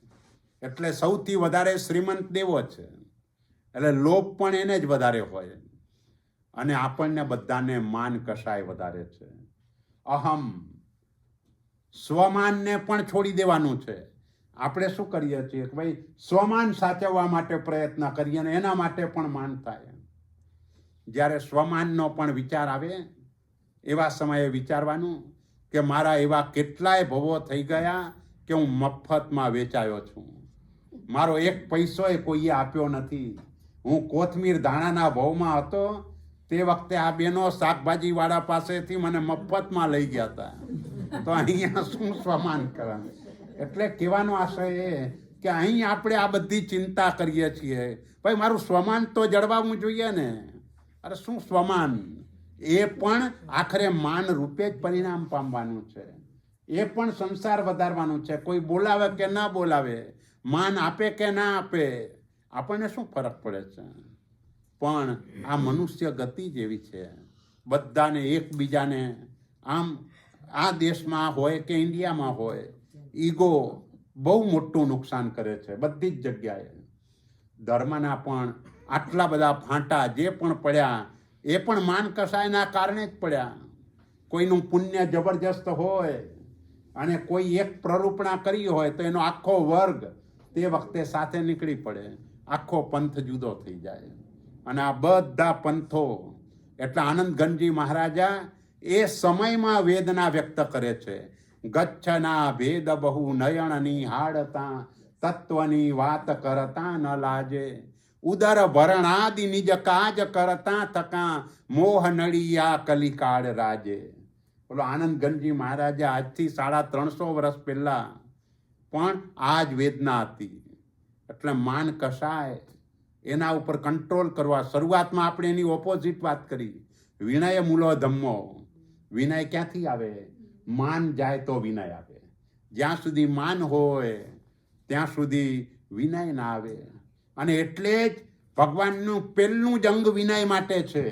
Speaker 1: એટલે સૌથી વધારે શ્રીમંત દેવો છે, એટલે લોભ પણ એને જ વધારે હોય. અને આપણને બધાને માન કસાય વધારે છે. અહમ, સ્વમાનને પણ છોડી દેવાનું છે. આપણે શું કરીએ છીએ કે ભાઈ સ્વમાન સાચવવા માટે પ્રયત્ન કરીએ અને એના માટે પણ માન થાય. જ્યારે સ્વમાનનો પણ વિચાર આવે એવા સમયે વિચારવાનું કે મારા એવા કેટલાય ભવો થઈ ગયા કે હું મફતમાં વેચાયો છું. મારો એક પૈસોય કોઈએ આપ્યો નથી. હું કોથમીર ધાણાના ભાવમાં હતો તે વખતે આ બેનો શાકભાજીવાળા પાસેથી મને મફતમાં લઈ ગયા હતા. તો અહીંયા શું સ્વમાન કરવાનું? એટલે કહેવાનો આશય એ કે અહીં આપણે આ બધી ચિંતા કરીએ છીએ, ભાઈ મારું સ્વમાન તો જળવાવું જોઈએ ને. અરે શું સ્વમાન? એ પણ આખરે માન રૂપે જ પરિણામ પામવાનું છે. એ પણ સંસાર વધારવાનું છે. કોઈ બોલાવે કે ના બોલાવે, માન આપે કે ના આપે, આપણને શું ફરક પડે છે? પણ આ મનુષ્ય ગતિ જેવી છે. બધાને એકબીજાને આમ આ દેશમાં હોય કે ઇન્ડિયામાં હોય, ઈગો બહુ મોટું નુકસાન કરે છે બધી જ જગ્યાએ. ધર્મના પણ આટલા બધા ફાંટા જે પણ પડ્યા એ પણ માન કસાયના કારણે જ પડ્યા. કોઈનું પુણ્ય જબરજસ્ત હોય અને કોઈ એક પ્રરૂપણા કરી હોય તો એનો આખો વર્ગ તે વખતે સાથે નીકળી પડે, આખો પંથ જુદો થઈ જાય. અને આ બધા પંથો એટલે આનંદ ગણજી મહારાજા એ સમયમાં વેદના વ્યક્ત કરે છે. ગચ્છના ભેદ બહુ નયણની હાડતા, તત્વની વાત કરતા ન લાજે. ઉદર ભરણાદિ નિજ કાજ કરતા થકા, મોહ નળિયા કલિકાળ રાજે. બોલો આનંદ ગણજી મહારાજા આજથી 350 વર્ષ પહેલા પણ આ જ વેદના હતી. એટલે માન કસાય એના ઉપર કંટ્રોલ કરવા. શરૂઆતમાં આપણે એની ઓપોઝિટ વાત કરી, વિનય મૂલો ધમ્મો. વિનય ક્યાંથી આવે? માન જાય તો વિનય આવે. જ્યાં સુધી માન હોય ત્યાં સુધી વિનય ના આવે. અને એટલે જ ભગવાનનું પહેલું જ અંગ વિનય માટે છે.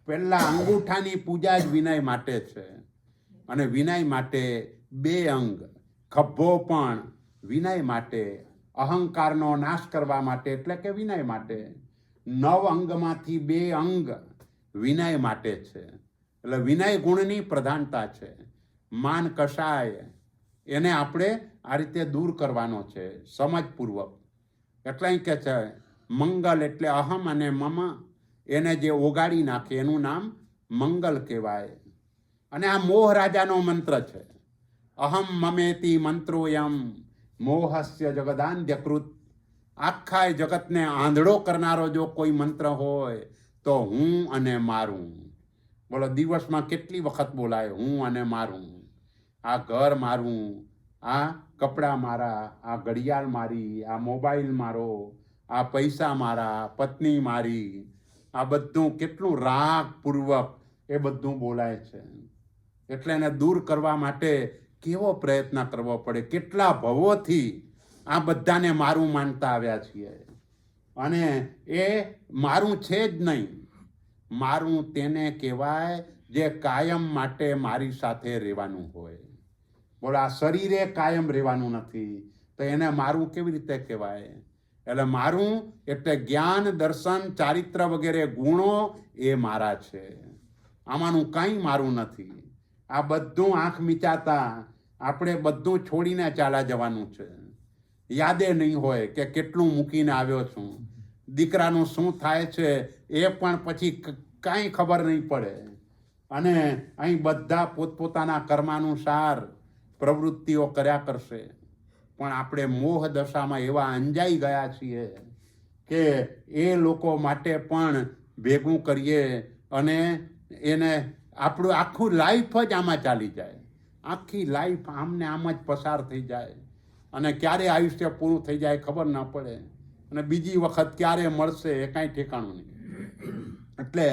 Speaker 1: પહેલા અંગૂઠાની પૂજા જ વિનય માટે છે. અને વિનય માટે 2 અંગ, ખભો પણ વિનય માટે, અહંકારનો નાશ કરવા માટે એટલે કે વિનય માટે. 9 અંગમાંથી 2 અંગ વિનય માટે છે. એટલે વિનય ગુણની પ્રધાનતા છે. માન કસાય એને આપણે આ રીતે દૂર કરવાનો છે સમજપૂર્વક. એટલે અહીં કે છે મંગલ એટલે અહમ અને મમ, એને જે ઓગાળી નાખે એનું નામ મંગલ કહેવાય. અને આ મોહ રાજાનો મંત્ર છે. અહમ મમેતિ મંત્રોયમ મોહસ્ય જગદાંધ્યકૃત. આખા જગતને આંધળો કરનારો જો કોઈ મંત્ર હોય તો હું અને મારું. બોલો દિવસમાં કેટલી વખત બોલાય હું અને મારું? આ ઘર મારું, આ કપડાં મારા, આ ઘડિયાળ મારી, આ મોબાઈલ મારો, આ પૈસા મારા, પત્ની મારી, આ બધું કેટલું રાગપૂર્વક એ બધું બોલાય છે. એટલે એને દૂર કરવા માટે કેવો પ્રયત્ન કરવો પડે, કેટલા ભવોથી આ બધાને મારું માનતા આવ્યા છીએ. અને એ મારું છે જ નહીં. મારું તેને કહેવાય જે કાયમ માટે મારી સાથે રહેવાનું હોય. બોલો, આ શરીરે કાયમ રહેવાનું નથી તો એને મારું કેવી રીતે કહેવાય? એટલે મારું એટલે જ્ઞાન, દર્શન, ચારિત્ર વગેરે ગુણો એ મારા છે. આમાંનું કંઈ મારું નથી. આ બધું આંખ મીચાતા આપણે બધું છોડીને ચાલ્યા જવાનું છે. યાદે નહીં હોય કે કેટલું મૂકીને આવ્યો છું. દીકરાનું શું થાય છે એ પણ પછી કાંઈ ખબર નહીં પડે. અને અહીં બધા પોતપોતાના કર્માનુસાર પ્રવૃત્તિઓ કર્યા કરશે. પણ આપણે મોહ દશામાં એવા અંજાઈ ગયા છીએ કે એ લોકો માટે પણ ભેગું કરીએ અને એને આપણું આખું લાઈફ જ આમાં ચાલી જાય. આખી લાઈફ આમને આમ જ પસાર થઈ જાય અને ક્યારે આયુષ્ય પૂરું થઈ જાય ખબર ન પડે. અને બીજી વખત ક્યારે મળશે એ કાંઈ ઠેકાણું નહીં. એટલે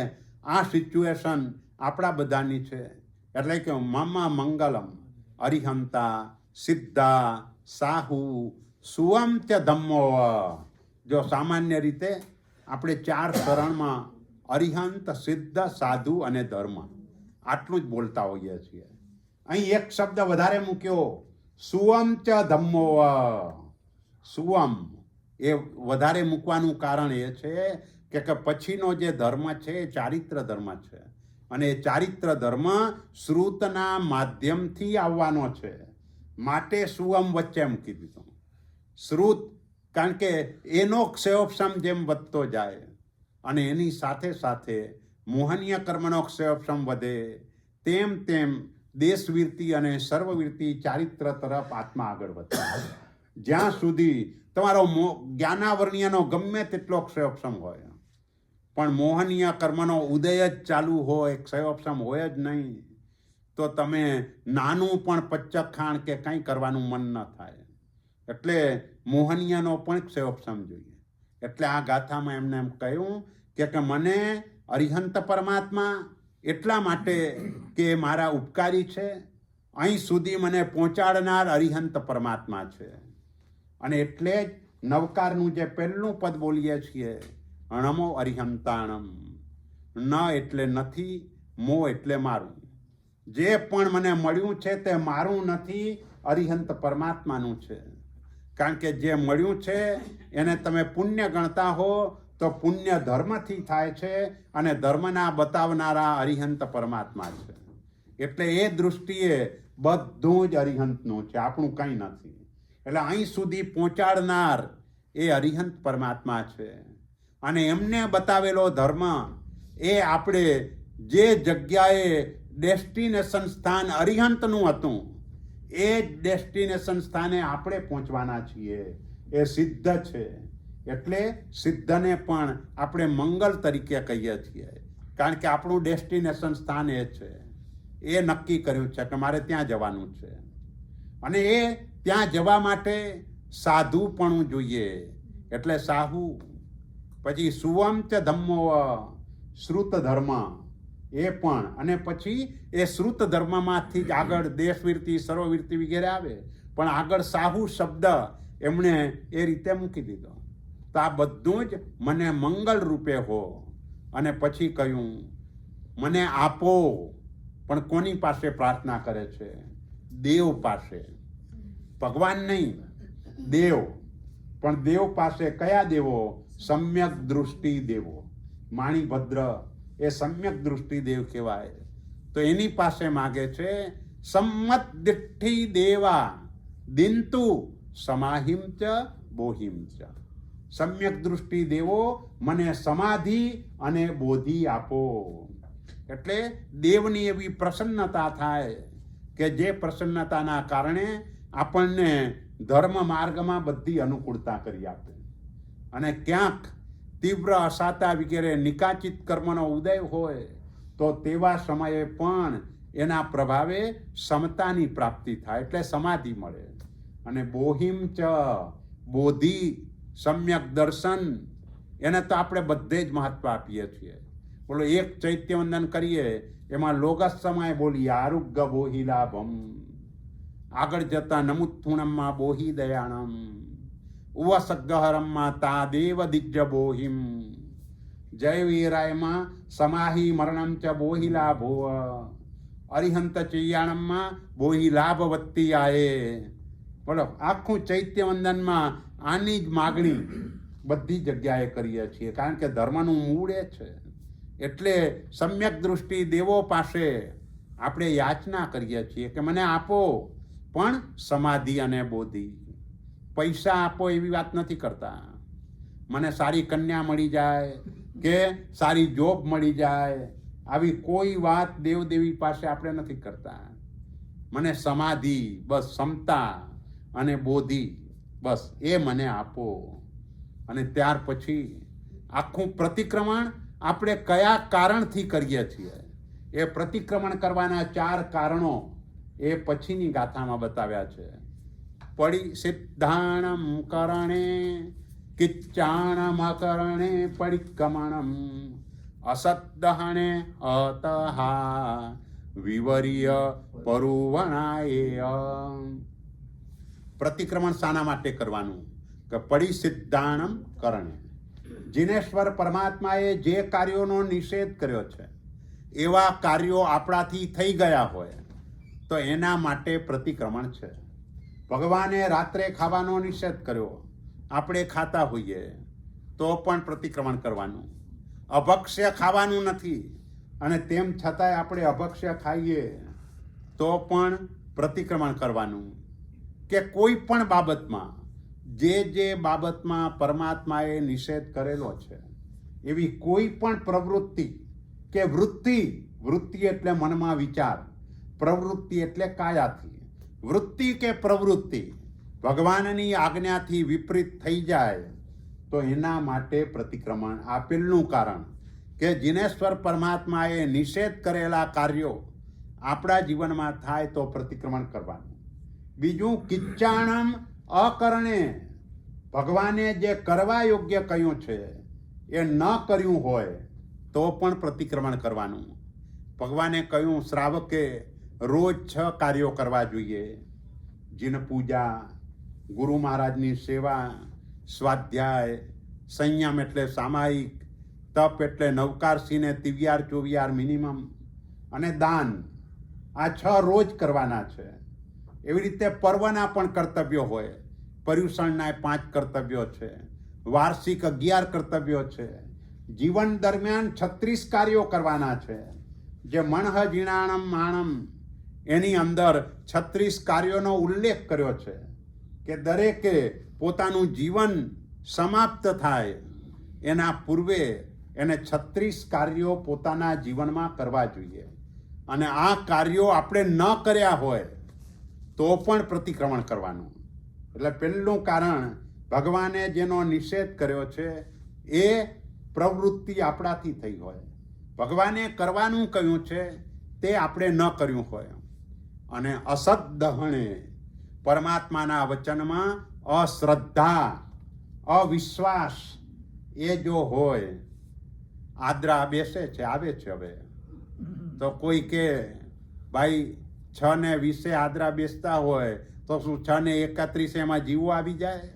Speaker 1: આ સિચ્યુએશન આપણા બધાની છે. એટલે કે મામા મંગલમ અરિહંતા સિદ્ધા સાહુ સુવમ ચ ધમ્મો. જો સામાન્ય રીતે આપણે 4 શરણમાં અરિહંત, સિદ્ધ, સાધુ અને ધર્મ આટલું જ બોલતા હોઈએ છીએ. અહીં એક શબ્દ વધારે મૂક્યો, સુવમ ચ ધમ્મો. સુવમ એ વધારે મૂકવાનું કારણ એ છે કે પછીનો જે ધર્મ છે એ ચારિત્ર ધર્મ છે. અને એ ચારિત્ર ધર્મ શ્રુતના માધ્યમથી આવવાનો છે. માટે સુવમ વચ્ચે મૂકી દીધું. શ્રુત કારણ કે એનો ક્ષયોપશમ જેમ વધતો જાય અને એની સાથે સાથે મોહનીય કર્મનો ક્ષયોપશમ વધે તેમ તેમ દેશવીરતિ અને સર્વવીરતિ ચારિત્ર તરફ આત્મા આગળ વધે. જ્યાં સુધી તમારો જ્ઞાનાવર્ણ્યનો ગમે તેટલો ક્ષયોપશમ હોય પણ મોહનીય કર્મનો ઉદય જ ચાલુ હોય, ક્ષયોપશમ હોય જ નહીં, તો તમે નાનું પણ પચ્ચખાણ કે કંઈ કરવાનું મન ન થાય. એટલે મોહનીયનો પણ ક્ષયોપશમ જોઈએ. એટલે આ ગાથામાં એમને એમ કહ્યું કે મને અરિહંત પરમાત્મા એટલા માટે કે મારા ઉપકારી છે, અહીં સુધી મને પહોંચાડનાર અરિહંત પરમાત્મા છે. અને એટલે જ નવકારનું જે પહેલું પદ બોલીએ છીએ, અણમો અરિહંતાણમ. ન એટલે નથી, મો એટલે મારું. જે પણ મને મળ્યું છે તે મારું નથી, અરિહંત પરમાત્માનું છે. કારણ કે જે મળ્યું છે એને તમે પુણ્ય ગણતા હો તો પુણ્ય ધર્મથી થાય છે અને ધર્મના બતાવનારા અરિહંત પરમાત્મા છે. એટલે એ દૃષ્ટિએ બધું જ અરિહંતનું છે, આપણું કંઈ નથી. એટલે અહીં સુધી પહોંચાડનાર એ અરિહંત પરમાત્મા છે. અને એમને બતાવેલો ધર્મ એ આપણે જે જગ્યાએ ડેસ્ટિનેશન સ્થાન અરિહંતનું હતું એ જ ડેસ્ટિનેશન સ્થાને આપણે પહોંચવાના છીએ. એ સિદ્ધ છે. એટલે સિદ્ધને પણ આપણે મંગલ તરીકે કહીએ છીએ. કારણ કે આપણું ડેસ્ટિનેશન સ્થાન એ છે. એ નક્કી કર્યું છે કે મારે ત્યાં જવાનું છે. અને એ ત્યાં જવા માટે સાધુપણું જોઈએ. એટલે સાહુ. પછી સુવમ ચ ધમ્મો, શ્રુત ધર્મ એ પણ. અને પછી એ શ્રુત ધર્મમાંથી જ આગળ દેશવીરતિ, સર્વવીરતિ વગેરે આવે. પણ આગળ સાહુ શબ્દ એમણે એ રીતે મૂકી દીધો. તો આ બધું જ મને મંગલ રૂપે હો. અને પછી કહ્યું મને આપો. પણ કોની પાસે પ્રાર્થના કરે છે? દેવ પાસે. ભગવાન નહીં, દેવ. પણ દેવ પાસે કયા દેવો? સમ્યક દૃષ્ટિ દેવો. માણીભદ્ર એ સમ્યક દૃષ્ટિ દેવ કહેવાય. તો એની પાસે માગે છે સંમત દિઠ્ઠિ દેવા દિંતુ સમાહિમ ચ બોહિમ ચ. સમ્યક દૃષ્ટિ દેવો મને સમાધિ અને બોધિ આપો. એટલે દેવની એવી પ્રસન્નતા થાય કે જે પ્રસન્નતાના કારણે આપણને ધર્મ માર્ગમાં બધી અનુકૂળતા કરી આપે. અને ક્યાંક તીવ્ર અસાતા વગેરે નિકાચિત કર્મનો ઉદય હોય તો તેવા સમયે પણ એના પ્રભાવે સમતાની પ્રાપ્તિ થાય, એટલે સમાધિ મળે. અને બોહિમ ચ બોધિ, સમ્યક દર્શન, એને તો આપણે બધે જ મહત્વ આપીએ છીએ. બોલો, એક ચૈત્યવંદન કરીએ એમાં લોગસ સમય બોલીએ આરુગ્ય બોહિલાભમ. આગળ જતા નમુત્થુણમમાં બોહિ દયાણમ. ઉવસગહરમમાં તા દેવ દિજ્જ બોહિમ જય વીરાયમાં સમાહી મરણમ ચ બોહિ લાભો અરિહંત ચૈયાણમમાં બોહિ લાભ વત્તી આયે. બોલો, આખું ચૈત્ય વંદનમાં આની જ માગણી બધી જગ્યાએ કરીએ છીએ, કારણ કે ધર્મનું મૂળ એ છે. એટલે સમ્યક દૃષ્ટિ દેવો પાસે આપણે યાચના કરીએ છીએ કે મને આપો, પણ સમાધિ અને બોધિ. પૈસા આપો એવી વાત નથી કરતા. મને સારી કન્યા મળી જાય કે સારી જોબ મળી જાય, આવી કોઈ વાત દેવદેવી પાસે આપણે નથી કરતા. મને સમાધિ, બસ સમતા અને બોધિ, બસ એ મને આપો. અને ત્યાર પછી આખું પ્રતિક્રમણ આપણે કયા કારણથી કરીએ છીએ, એ પ્રતિક્રમણ કરવાના 4 કારણો એ પછીની ગાથામાં બતાવ્યા છે. પડી સિદ્ધાણમ કરણે કિચ્ચાણમ અકરણે પરિક્રમણમ અસદ્દહણે અતહા વિવર્ય પરુવણાય. પ્રતિક્રમણ શાના માટે કરવાનું? કે પડી સિદ્ધાણમ કરણે, જીનેશ્વર પરમાત્માએ જે કાર્યોનો નિષેધ કર્યો છે એવા કાર્યો આપણાથી થઈ ગયા હોય તો એના માટે પ્રતિક્રમણ છે. ભગવાને રાત્રે ખાવાનો નિષેધ કર્યો, આપણે ખાતા હોઈએ તો પણ પ્રતિક્રમણ કરવાનું. અભક્ષ્ય ખાવાનું નથી અને તેમ છતાંય આપણે અભક્ષ્ય ખાઈએ તો પણ પ્રતિક્રમણ કરવાનું. કે કોઈ પણ બાબતમાં, જે બાબતમાં પરમાત્માએ નિષેધ કરેલો છે એવી કોઈ પણ પ્રવૃત્તિ કે વૃત્તિ એટલે મનમાં વિચાર, પ્રવૃત્તિ એટલે કાયાથી, વૃત્તિ કે પ્રવૃત્તિ ભગવાનની આજ્ઞાથી વિપરીત થઈ જાય તો એના માટે પ્રતિક્રમણ. આ પહેલું કારણ કે જીનેશ્વર પરમાત્માએ નિષેધ કરેલા કાર્યો આપણા જીવનમાં થાય તો પ્રતિક્રમણ કરવાનું. બીજું, કિચ્ચાણમ અકરણે, ભગવાને જે કરવા યોગ્ય કહ્યું છે એ ન કર્યું હોય તો પણ પ્રતિક્રમણ કરવાનું. ભગવાને કહ્યું શ્રાવકે રોજ 6 કાર્યો કરવા જોઈએ: જીન પૂજા, ગુરુ મહારાજની સેવા, સ્વાધ્યાય, સંયમ એટલે સામાયિક, તપ એટલે નવકારસીને 23-24 મિનિમમ, અને દાન. આ 6 રોજ કરવાના છે. એવી રીતે પર્વના પણ કર્તવ્યો હોય. પર્યુષણના 5 કર્તવ્યો છે, વાર્ષિક 11 કર્તવ્યો છે. જીવન દરમિયાન 36 કાર્યો કરવાના છે. જે મણહ જીણાણમ માણમ, એની અંદર 36 કાર્યોનો ઉલ્લેખ કર્યો છે કે દરેકે પોતાનું જીવન સમાપ્ત થાય એના પૂર્વે એને 36 કાર્યો પોતાના જીવનમાં કરવા જોઈએ. અને આ કાર્યો આપણે ન કર્યા હોય તો પણ પ્રતિક્રમણ કરવાનું. એટલે પહેલું કારણ, ભગવાને જેનો નિષેધ કર્યો છે એ પ્રવૃત્તિ આપણાથી થઈ હોય, ભગવાને કરવાનું કહ્યું છે તે આપણે ન કર્યું હોય. અને અસદ્દહણે, પરમાત્માના વચનમાં અશ્રદ્ધા, અવિશ્વાસ એ જો હોય. આદ્રા બેસે છે, આવે છે. હવે તો કોઈ કે ભાઈ 6 ને 20 આદ્રા બેસતા હોય તો શું 6 ને 31 એમાં જીવો આવી જાય?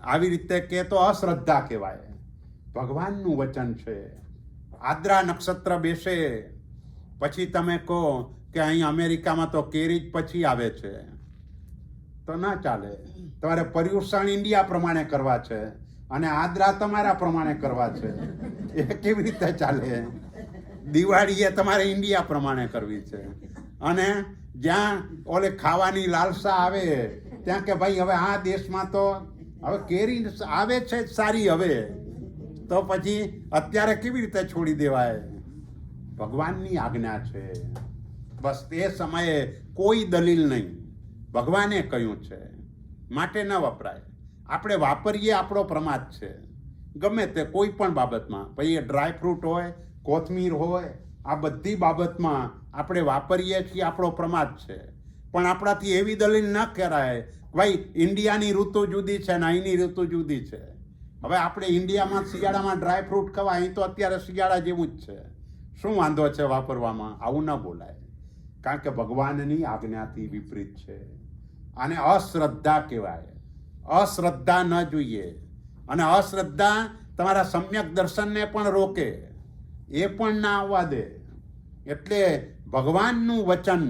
Speaker 1: આવી રીતે કે તો અશ્રદ્ધા કહેવાય. ભગવાનનું વચન છે. આદ્રા નક્ષત્ર બેસે પછી તમે કહો કે અહીં અમેરિકામાં તો કેરી જ પછી આવે છે, તો ના ચાલે. તમારે પર્યુષણ ઇન્ડિયા પ્રમાણે કરવા છે અને આદ્રા તમારા પ્રમાણે કરવા છે. એ કેવી રીતે ચાલે? દિવાળી એ તમારે ઇન્ડિયા પ્રમાણે કરવી છે. અને જ્યાં ઓલે ખાવાની લાલસા આવે ત્યાં કે ભાઈ હવે આ દેશમાં તો હવે કેરી આવે છે સારી, હવે તો પછી અત્યારે કેવી રીતે છોડી દેવાય? ભગવાનની આજ્ઞા છે. બસ તે સમયે કોઈ દલીલ નહીં, ભગવાને કહ્યું છે માટે ન વપરાય. આપણે વાપરીએ આપણો પ્રમાદ છે. ગમે તે કોઈ પણ બાબતમાં, પછી એ ડ્રાય ફ્રૂટ હોય, કોથમીર હોય, આ બધી બાબતમાં આપણે વાપરીએ છીએ આપણો પ્રમાદ છે. પણ આપણાથી એવી દલીલ ન કરાય ભાઈ ઇન્ડિયાની ઋતુ જુદી છે ને અહીંની ઋતુ જુદી છે. હવે આપણે ઇન્ડિયામાં શિયાળામાં ડ્રાય ફ્રૂટ ખવાય, અહીં તો અત્યારે શિયાળા જેવું જ છે. શું વાંધો છે વાપરવામાં? આવું ન બોલાય, કારણ કે ભગવાનની આજ્ઞાથી વિપરીત છે. આને અશ્રદ્ધા કહેવાય. અશ્રદ્ધા ન જોઈએ. અને અશ્રદ્ધા તમારા સમ્યક દર્શનને પણ રોકે, એ પણ ના આવવા દે. એટલે ભગવાનનું વચન,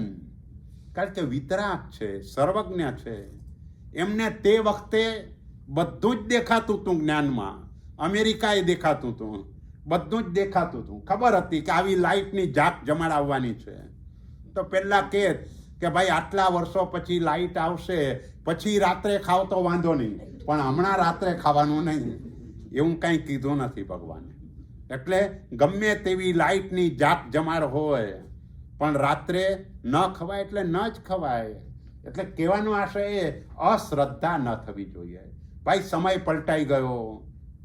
Speaker 1: કારણ કે વિતરાગ છે, સર્વજ્ઞ છે, એમને તે વખતે બધું જ દેખાતું હતું જ્ઞાનમાં. અમેરિકાએ દેખાતું હતું, બધું જ દેખાતું હતું. ખબર હતી કે આવી લાઇટની ઝાક જમાડાવવાની છે. તો પહેલાં કે ભાઈ આટલા વર્ષો પછી લાઇટ આવશે, પછી રાત્રે ખાવ તો વાંધો નહીં, પણ હમણાં રાત્રે ખાવાનું નહીં. એવું કંઈ કીધું નથી ભગવાને. એટલે ગમે તેવી લાઇટની ઝાક જમાડ હોય, પણ રાત્રે ન ખવાય એટલે ન જ ખવાય. એટલે કહેવાનો આશય એ અશ્રદ્ધા ન થવી જોઈએ. ભાઈ સમય પલટાઈ ગયો,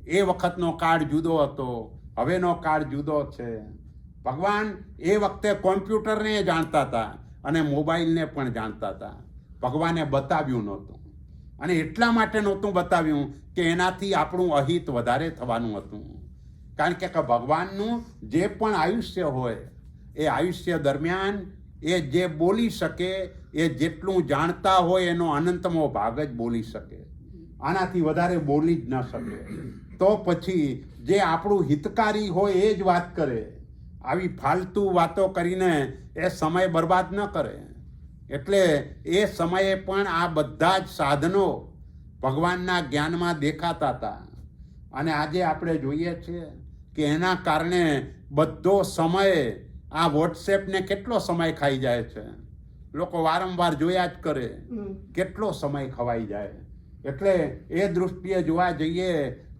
Speaker 1: એ વખતનો કાળ જુદો હતો, હવેનો કાળ જુદો છે. ભગવાન એ વખતે કોમ્પ્યુટરને જાણતા હતા અને મોબાઈલને પણ જાણતા હતા. ભગવાને બતાવ્યું નહોતું, અને એટલા માટે નહોતું બતાવ્યું કે એનાથી આપણું અહિત વધારે થવાનું હતું. કારણ કે ભગવાનનું જે પણ આયુષ્ય હોય, એ આયુષ્ય દરમિયાન એ જે બોલી શકે, એ જેટલું જાણતા હોય એનો અનંતમો ભાગ જ બોલી શકે. આનાથી વધારે બોલી જ ન શકે. તો પછી જે આપણું હિતકારી હોય એ જ વાત કરે. આવી ફાલતુ વાતો કરીને એ સમય બરબાદ ન કરે. એટલે એ સમયે પણ આ બધા જ સાધનો ભગવાનના જ્ઞાનમાં દેખાતા હતા. અને આજે આપણે જોઈએ છીએ કે એના કારણે બધો સમય, આ વોટ્સએપને કેટલો સમય ખાઈ જાય છે. લોકો વારંવાર જોયા જ કરે, કેટલો સમય ખવાઈ જાય. એટલે એ દૃષ્ટિએ જોવા જઈએ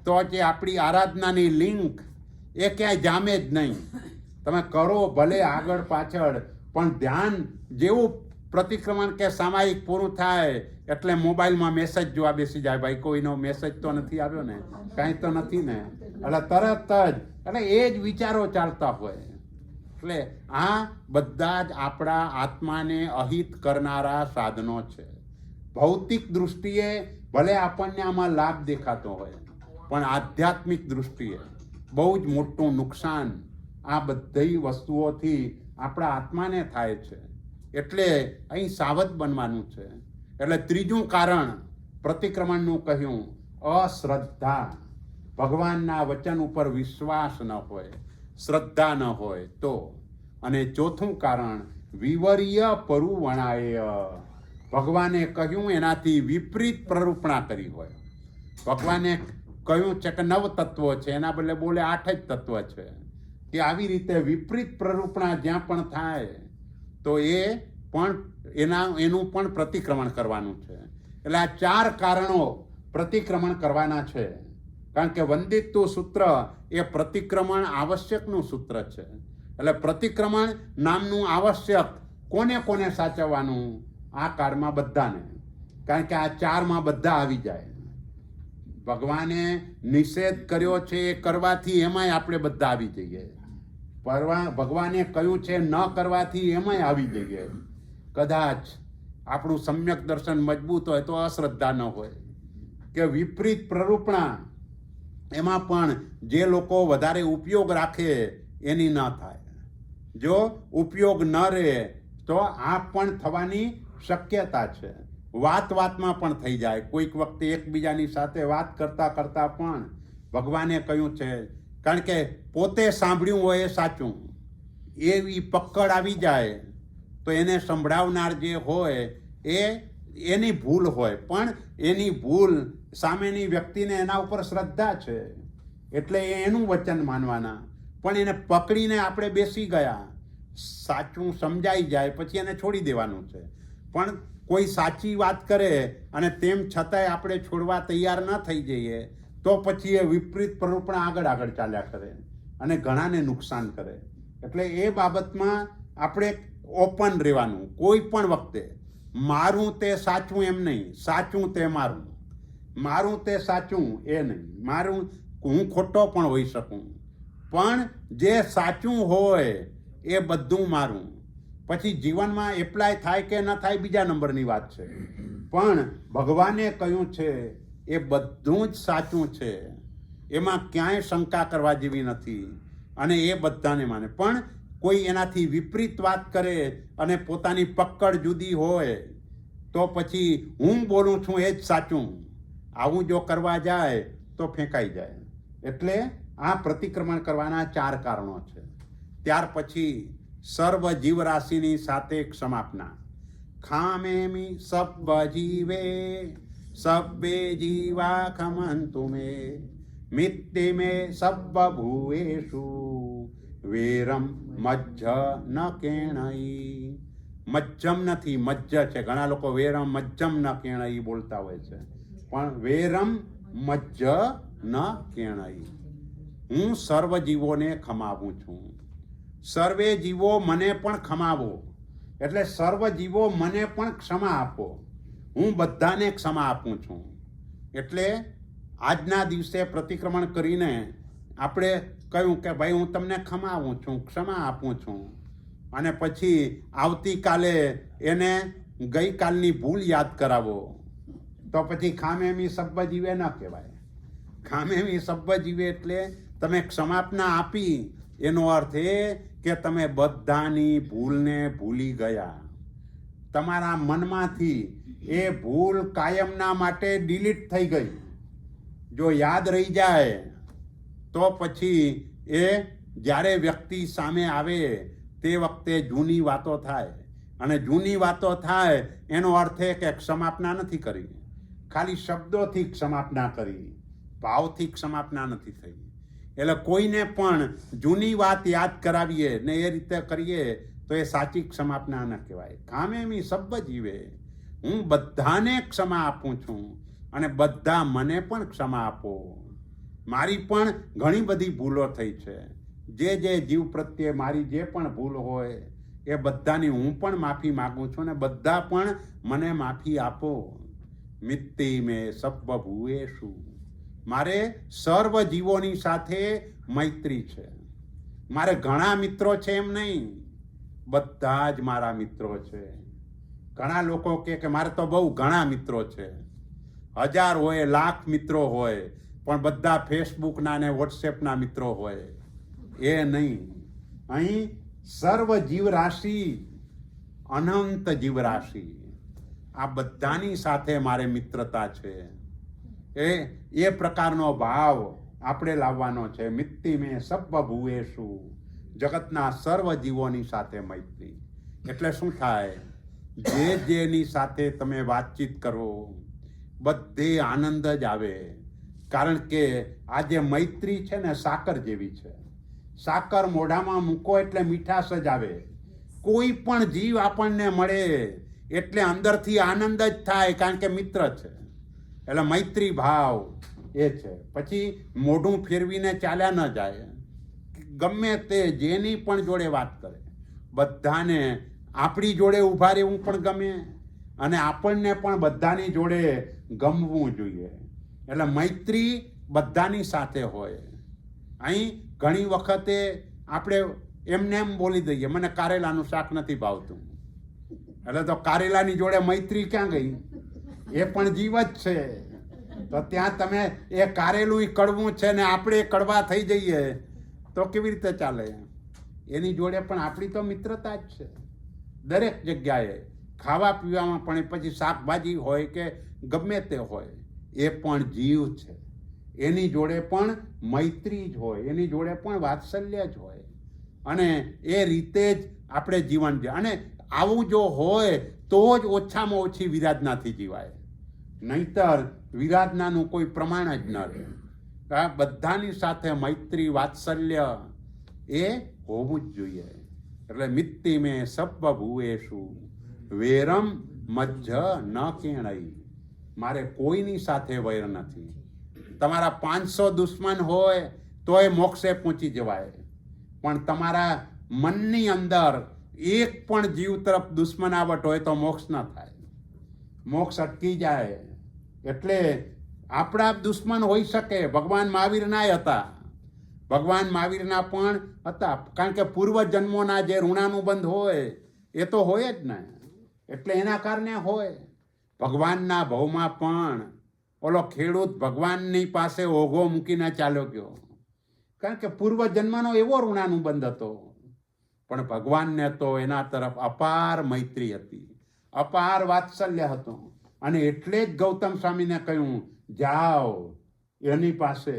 Speaker 1: તો જે આપણી આરાધનાની લિંક એ ક્યાંય જામે જ નહીં. તમે કરો ભલે આગળ પાછળ, પણ ધ્યાન જેવું પ્રતિક્રમણ કે સામાયિક પૂરું થાય એટલે મોબાઈલમાં મેસેજ જોવા બેસી જાય. ભાઈ કોઈનો મેસેજ તો નથી આવ્યો ને, કાંઈ તો નથી ને, એટલે તરત જ એટલે એ જ વિચારો ચાલતા હોય. એટલે આ બધા જ આપણા આત્માને અહિત કરનારા સાધનો છે. ભૌતિક દૃષ્ટિએ ભલે આપણને આમાં લાભ દેખાતો હોય, પણ આધ્યાત્મિક દૃષ્ટિએ બહુ જ મોટું નુકસાન આ બધી વસ્તુઓથી આપણા આત્માને થાય છે. એટલે અહીં સાવધ બનવાનું છે. એટલે ત્રીજું કારણ પ્રતિક્રમણનું કહ્યું, અશ્રદ્ધા. ભગવાનના વચન ઉપર વિશ્વાસ ન હોય, શ્રદ્ધા ન હોય તો. અને ચોથું કારણ વિવર્ય પરુવણાય. ભગવાને કહ્યું એનાથી વિપરીત પ્રરૂપણા કરી હોય. ભગવાને કહ્યું છે કે 9 તત્વો છે, એના બદલે બોલે 8 જ તત્વ છે. કે આવી રીતે વિપરીત પ્રરૂપણા જ્યાં પણ થાય તો એ પણ એનું પણ પ્રતિક્રમણ કરવાનું છે. એટલે આ 4 કારણો પ્રતિક્રમણ કરવાના છે. કારણ કે વંદિતું સૂત્ર એ પ્રતિક્રમણ આવશ્યકનું સૂત્ર છે. એટલે પ્રતિક્રમણ નામનું આવશ્યક કોને કોને સાચવવાનું? આ કાળમાં બધાને. કારણ કે આ 4માં બધા આવી જાય. ભગવાને નિષેધ કર્યો છે એ કરવાથી એમાંય આપણે બધા આવી જઈએ. ભગવાને કહ્યું છે ન કરવાથી એમાંય આવી જઈએ. કદાચ આપણું સમ્યક દર્શન મજબૂત હોય તો અશ્રદ્ધા ન હોય કે વિપરીત પ્રરૂપણા, એમાં પણ જે લોકો વધારે ઉપયોગ રાખે એની ન થાય. જો ઉપયોગ ન રહે તો આ પણ થવાની શક્યતા છે. વાતમાં પણ થઈ જાય. કોઈક વખતે એકબીજાની સાથે વાત કરતા કરતા પણ ભગવાને કહ્યું છે, કારણ કે પોતે સાંભળ્યું હોય એ સાચું, એવી પકડ આવી જાય તો એને સંભળાવનાર જે હોય એની ભૂલ હોય, પણ એની ભૂલ સામેની વ્યક્તિને એના ઉપર શ્રદ્ધા છે એટલે એનું વચન માનવાના. પણ એને પકડીને આપણે બેસી ગયા, સાચું સમજાઈ જાય પછી એને છોડી દેવાનું છે. પણ કોઈ સાચી વાત કરે અને તેમ છતાંય આપણે છોડવા તૈયાર ન થઈ જઈએ તો પછી એ વિપરીત પ્રરૂપણા આગળ ચાલ્યા કરે અને ઘણાને નુકસાન કરે. એટલે એ બાબતમાં આપણે ઓપન રહેવાનું. કોઈ પણ વખતે મારું તે સાચું એમ નહીં, સાચું તે મારું. મારું તે સાચું એ નહીં, મારું હું ખોટો પણ હોઈ શકું, પણ જે સાચું હોય એ બધું મારું. પછી જીવનમાં એપ્લાય થાય કે ન થાય બીજા નંબરની વાત છે, પણ ભગવાને કહ્યું છે એ બધું જ સાચું છે. એમાં ક્યાંય શંકા કરવા જેવી નથી અને એ બધાને માને. પણ કોઈ એનાથી વિપરીત વાત કરે અને પોતાની પકડ જુદી હોય તો પછી હું બોલું છું એ જ સાચું આવું જો કરવા જાય તો ફેંકાઈ જાય. એટલે આ પ્રતિક્રમણ કરવાના 4 કારણો છે. ત્યાર પછી સર્વ જીવરાશિની સાથે ક્ષમાપના. ખામેમી સબ્બ જીવે સબ્બે જીવા ખમંતુ મે મિત્તિ મે સબ્બ ભૂએષુ વેરમ મજ્જ ન કેણઈ. મજ્જમ નથી, મજ્જ છે. ઘણા લોકો વેરમ મજ્જમ ન કેણઈ બોલતા હોય છે, પણ વેરમ મજ્જ ન કેણઈ. હું સર્વ જીવોને ખમાવું છું. સર્વે જીવો મને પણ ખમાવો, એટલે સર્વ જીવો મને પણ ક્ષમા આપો. હું બધાને ક્ષમા આપું છું. એટલે આજના દિવસે પ્રતિક્રમણ કરીને આપણે કહ્યું કે ભાઈ હું તમને ખમાવું છું, ક્ષમા આપું છું. અને પછી આવતીકાલે એને ગઈકાલની ભૂલ યાદ કરાવો, તો પછી ખામેમી સબ્બ જીવે ન કહેવાય. ખામેમી સબ્બ જીવે એટલે તમે ક્ષમાપના આપી, એનો અર્થ એ કે તમે બધાની ભૂલને ભૂલી ગયા. તમારા મનમાંથી એ ભૂલ કાયમના માટે ડિલીટ થઈ ગઈ. જો યાદ રહી જાય તો પછી એ જ્યારે વ્યક્તિ સામે આવે તે વખતે જૂની વાતો થાય, અને જૂની વાતો થાય એનો અર્થ એ કે ક્ષમાપના નથી કરી, ખાલી શબ્દોથી ક્ષમાપના કરી, ભાવથી ક્ષમાપના નથી થઈ. એટલે કોઈને પણ જૂની વાત યાદ કરાવીએ ને એ રીતે કરીએ તો એ સાચી ક્ષમાપના ન કહેવાય. ખામેમી સબ્બ જીવે, હું બધાને ક્ષમા આપું છું અને બધા મને પણ ક્ષમા આપો. મારી પણ ઘણી બધી ભૂલો થઈ છે. જે જીવ પ્રત્યે મારી જે પણ ભૂલ હોય એ બધાની હું પણ માફી માગું છું, ને બધા પણ મને માફી આપો. મિત્તિ મે સબ્બ ભૂએષુ, મારે સર્વ જીવોની સાથે મૈત્રી છે. મારે ઘણા મિત્રો છે એમ નહીં, બધા જ મારા મિત્રો છે. ઘણા લોકો કે મારે તો બહુ ઘણા મિત્રો છે, 1000 હોય, લાખ મિત્રો હોય, પણ બધા ફેસબુકના ને વોટ્સએપના મિત્રો હોય, એ નહીં. અહીં સર્વ જીવરાશિ, અનંત જીવરાશિ, આ બધાની સાથે મારે મિત્રતા છે. એ પ્રકારનો ભાવ આપણે લાવવાનો છે. મિત્તિ મે સબ્બ ભૂએષુ, જગતના સર્વ જીવોની સાથે મૈત્રી. એટલે શું થાય? જેની સાથે તમે વાતચીત કરો બધે આનંદ જ આવે. કારણ કે આ જે મૈત્રી છે ને સાકર જેવી છે. સાકર મોઢામાં મૂકો એટલે મીઠાશ જ આવે. કોઈ પણ જીવ આપણને મળે એટલે અંદરથી આનંદ જ થાય, કારણ કે મિત્ર છે. એટલે મૈત્રી ભાવ એ છે. પછી મોઢું ફેરવીને ચાલ્યા ન જાય. ગમે તે જેની પણ જોડે વાત કરે, બધાને આપણી જોડે ઊભા રહેવું પણ ગમે, અને આપણને પણ બધાની જોડે ગમવું જોઈએ. એટલે મૈત્રી બધાની સાથે હોય. અહીં ઘણી વખતે આપણે એમને એમ બોલી દઈએ, મને કારેલાનું શાક નથી ભાવતું, એટલે તો કારેલાની જોડે મૈત્રી ક્યાં ગઈ? એ પણ જીવ જ છે. તો ત્યાં તમે એ કારેલું કડવું છે ને આપણે કડવા થઈ જઈએ તો કેવી રીતે ચાલે? એની જોડે પણ આપણી તો મિત્રતા જ છે. દરેક જગ્યાએ ખાવા પીવામાં પણ, પછી શાકભાજી હોય કે ગમે તે હોય, એ પણ જીવ છે. એની જોડે પણ મૈત્રી જ હોય, એની જોડે પણ વાત્સલ્ય જ હોય. અને એ રીતે જ આપણે જીવન છે. અને આવું જો હોય તો જ ઓછામાં ઓછી વિરાધનાથી જીવાય, નહીતર વિરાધનાનું કોઈ પ્રમાણ જ ન રહે. આ બધાની સાથે મૈત્રી વાત્સલ્ય એ હોવું જ જોઈએ. એટલે મિત્તિ મે સબ્બ ભૂએષુ વેરમ મજ્જ ન કેણઈ, મારે કોઈની સાથે વૈર નથી. તમારા 500 દુશ્મન હોય તોય મોક્ષે પહોંચી જવાય, પણ તમારા મનની અંદર એક પણ જીવ તરફ દુશ્મનાવટ હોય તો મોક્ષ ન થાય, મોક્ષ અટકી જાય. એટલે આપણા દુશ્મન હોઈ શકે. ભગવાન મહાવીરના હતા, ભગવાન મહાવીરના પણ હતા, કારણ કે પૂર્વ જન્મોના જે ઋણાનુબંધ હોય એ તો હોય જ ને, એટલે એના કારણે હોય. ભગવાનના ભવમાં પણ ઓલો ખેડૂત ભગવાનની પાસે ઓઘો મૂકીને ચાલ્યો ગયો, કારણ કે પૂર્વ જન્મનો એવો ઋણાનુબંધ હતો. પણ ભગવાનને તો એના તરફ અપાર મૈત્રી હતી, અપાર વાત્સલ્ય હતો. અને એટલે જ ગૌતમ સ્વામીને કહ્યું જાઓ એની પાસે,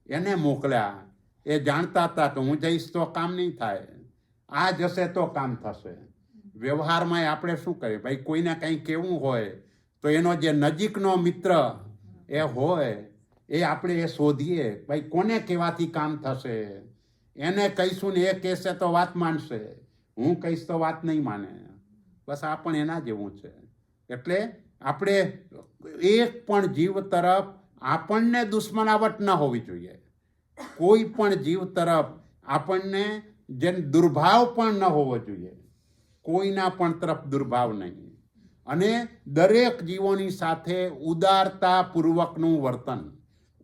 Speaker 1: એને મોકલ્યા. એ જાણતા હતા કે હું જઈશ તો કામ નહીં થાય, આ જશે તો કામ થશે. વ્યવહારમાં આપણે શું કરીએ ભાઈ, કોઈને કંઈ કહેવું હોય તો એનો જે નજીકનો મિત્ર એ હોય એ આપણે એ શોધીએ, ભાઈ કોને કહેવાથી કામ થશે. એને કહીશું ને એ કહેશે તો વાત માનશે, હું કહીશ તો વાત નહીં માને. બસ આ પણ એના જેવું છે. એટલે આપણે એક પણ જીવ તરફ આપણને દુશ્મનાવટ ન હોવી જોઈએ. કોઈ પણ જીવ તરફ આપણને જે દુર્ભાવ પણ ન હોવો જોઈએ, કોઈના પણ તરફ દુર્ભાવ નહીં. અને દરેક જીવોની સાથે ઉદારતાપૂર્વકનું વર્તન,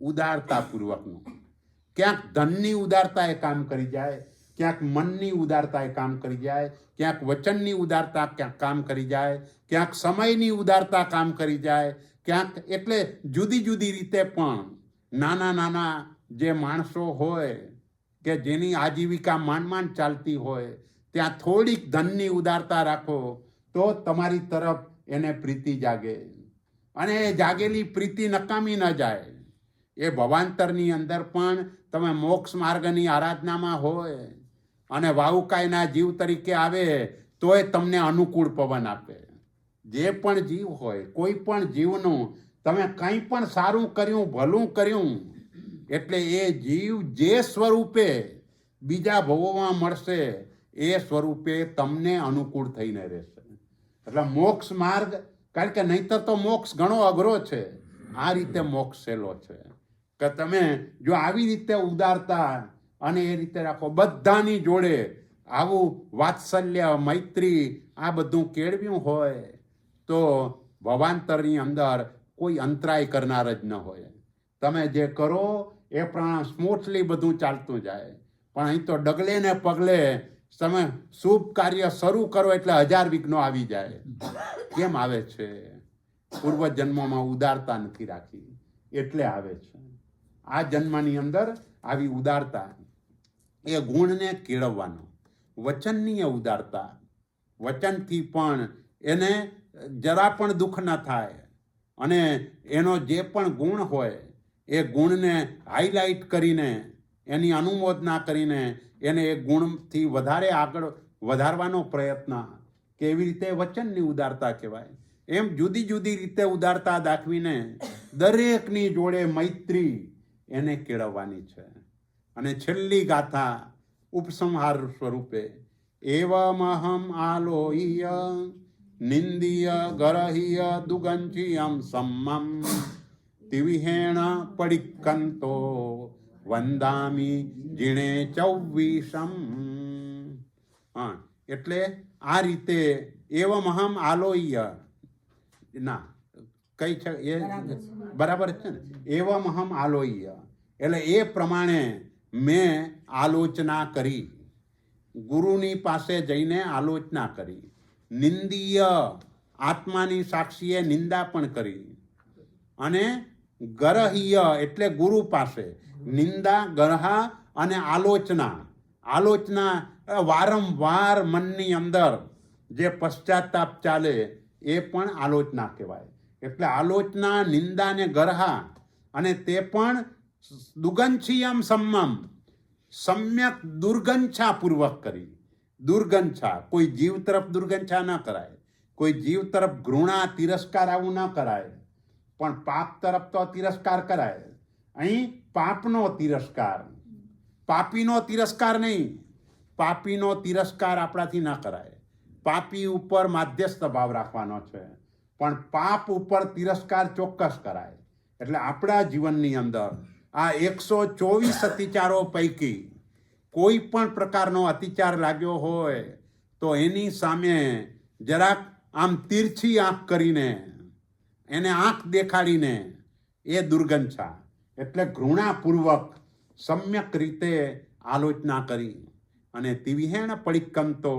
Speaker 1: ઉદારતાપૂર્વકનું. ક્યાંક ધનની ઉદારતા એ કામ કરી જાય, ક્યાંક મનની ઉદારતા એ કામ કરી જાય, ક્યાંક વચનની ઉદારતા ક્યાંક કામ કરી જાય, ક્યાંક સમયની ઉદારતા કામ કરી જાય, ક્યાંક એટલે જુદી જુદી રીતે પણ નાના નાના જે માણસો હોય કે જેની આજીવિકા માંડ માંડ ચાલતી હોય, ત્યાં થોડીક ધનની ઉદારતા રાખો તો તમારી તરફ એને પ્રીતિ જાગે. અને એ જાગેલી પ્રીતિ નકામી ન જાય. એ ભવાંતરની અંદર પણ તમે મોક્ષ માર્ગની આરાધનામાં હોય અને વાહુકાયના જીવ તરીકે આવે તો એ તમને અનુકૂળ પવન આપે. જે પણ જીવ હોય, કોઈ પણ જીવનું તમે કંઈ પણ સારું કર્યું, ભલું કર્યું, એટલે એ જીવ જે સ્વરૂપે બીજા ભવોમાં મળશે એ સ્વરૂપે તમને અનુકૂળ થઈને રહેશે. એટલે મોક્ષ માર્ગ, કારણ કે નહીંતર તો મોક્ષ ઘણો અઘરો છે, આ રીતે મોક્ષ સહેલો છે. કે તમે જો આવી રીતે ઉદારતા અને એ રીતે રાખો, બધાની જોડે આવું વાત્સલ્ય, મૈત્રી આ બધું કેળવ્યું હોય તો ભવાંતરની અંદર કોઈ અંતરાય કરનાર જ ન હોય. તમે જે કરો એ પ્રમાણે સ્મૂથલી બધું ચાલતું જાય. પણ અહીં તો ડગલે ને પગલે તમે શુભ કાર્ય શરૂ કરો એટલે 1000 વિઘ્નો આવી જાય. કેમ આવે છે? પૂર્વજન્મમાં ઉદારતા નથી રાખી એટલે આવે છે. આ જન્મની અંદર આવી ઉદારતા, એ ગુણને કેળવવાનો. વચનની એ ઉદારતા, વચનથી પણ એને જરા પણ દુઃખ ન થાય અને એનો જે પણ ગુણ હોય એ ગુણને હાઇલાઇટ કરીને, એની અનુમોદના કરીને એને એ ગુણથી વધારે આગળ વધારવાનો પ્રયત્ન, કે એવી રીતે વચનની ઉદારતા કહેવાય. એમ જુદી જુદી રીતે ઉદારતા દાખવીને દરેકની જોડે મૈત્રી એને કેળવવાની છે. અને છેલ્લી ગાથા ઉપસંહાર સ્વરૂપે, એવમહમ આલોહ્ય નિંદીય ગરહ્ય દુગંચિયમ સમ્મમ તિવિહેણ પડિક્કંતો વંદામી જીણે ચૌવીસમ. હા, એટલે આ રીતે એવમહમ આલોહ્ય, ના કઈ છે એ બરાબર છે ને? એવમહમ આલોહ્ય એટલે એ પ્રમાણે મેં આલોચના કરી, ગુરુની પાસે જઈને આલોચના કરી. નિંદીય, આત્માની સાક્ષીએ નિંદા પણ કરી. અને ગરહ્ય એટલે ગુરુ પાસે નિંદા, ગરહા અને આલોચના. આલોચના વારંવાર મનની અંદર જે પશ્ચાતાપ ચાલે એ પણ આલોચના કહેવાય. એટલે આલોચના, નિંદા ને ગરહા, અને તે પણ દુગંછિયમ સમ્મમ, સમ્યક દુર્ગંછાપૂર્વક કરી. દુર્ગંછા, કોઈ જીવ તરફ દુર્ગંછા ન કરાય, કોઈ જીવ તરફ ઘૃણા, તિરસ્કાર આવું ન કરાય. પણ પાપ તરફ તો તિરસ્કાર કરાય. અહીં પાપનો તિરસ્કાર, પાપીનો તિરસ્કાર નહીં. પાપીનો તિરસ્કાર આપણાથી ન કરાય. પાપી ઉપર માધ્યસ્થ ભાવ રાખવાનો છે, પણ પાપ ઉપર તિરસ્કાર ચોક્કસ કરાય. એટલે આપણા જીવનની અંદર આ 124 અતિચારો પૈકી કોઈ પણ પ્રકારનો અતિચાર લાગ્યો હોય તો એની સામે જરાક આમ તીરછી આંખ કરીને, એને આંખ દેખાડીને એ દુર્ગંછા એટલે ઘૃણાપૂર્વક સમ્યક રીતે આલોચના કરી. અને તિવિહેણ પડિક્કંતો,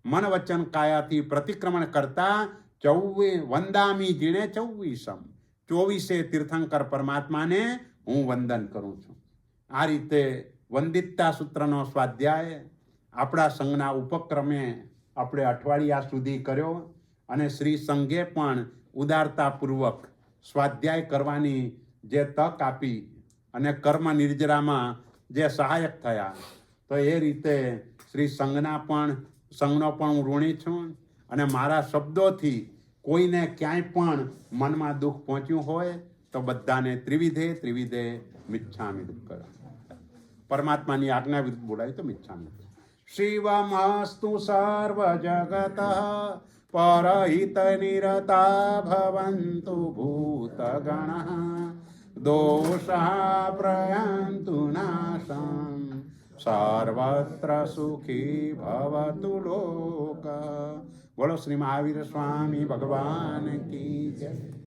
Speaker 1: મન વચન કાયાથી પ્રતિક્રમણ કરતા વંદામી જીણે ચૌવીસમ, 24 તીર્થંકર પરમાત્માને હું વંદન કરું છું. આ રીતે વંદિતતા સૂત્રનો સ્વાધ્યાય આપણા સંઘના ઉપક્રમે આપણે અઠવાડિયા સુધી કર્યો. અને શ્રી સંઘે પણ ઉદારતાપૂર્વક સ્વાધ્યાય કરવાની જે તક આપી અને કર્મ નિર્જરામાં જે સહાયક થયા, તો એ રીતે શ્રી સંઘનો પણ હું ઋણી છું. અને મારા શબ્દોથી કોઈને ક્યાંય પણ મનમાં દુઃખ પહોંચ્યું હોય તો બધાને ત્રિવિધે મિચ્છામિ દુક્કડમ. પરમાત્માની આજ્ઞા વિરુદ્ધ બોલાય તો મિચ્છામિ. શિવમસ્તુ સર્વ જગત પરહિત નિરતા ભવન્તુ ભૂતગણ દોષા પ્રયંતુ નાશમ સર્વત્ર સુખી ભવતુ લોક. બોલો શ્રી મહાવીર સ્વામી ભગવાન કી જય.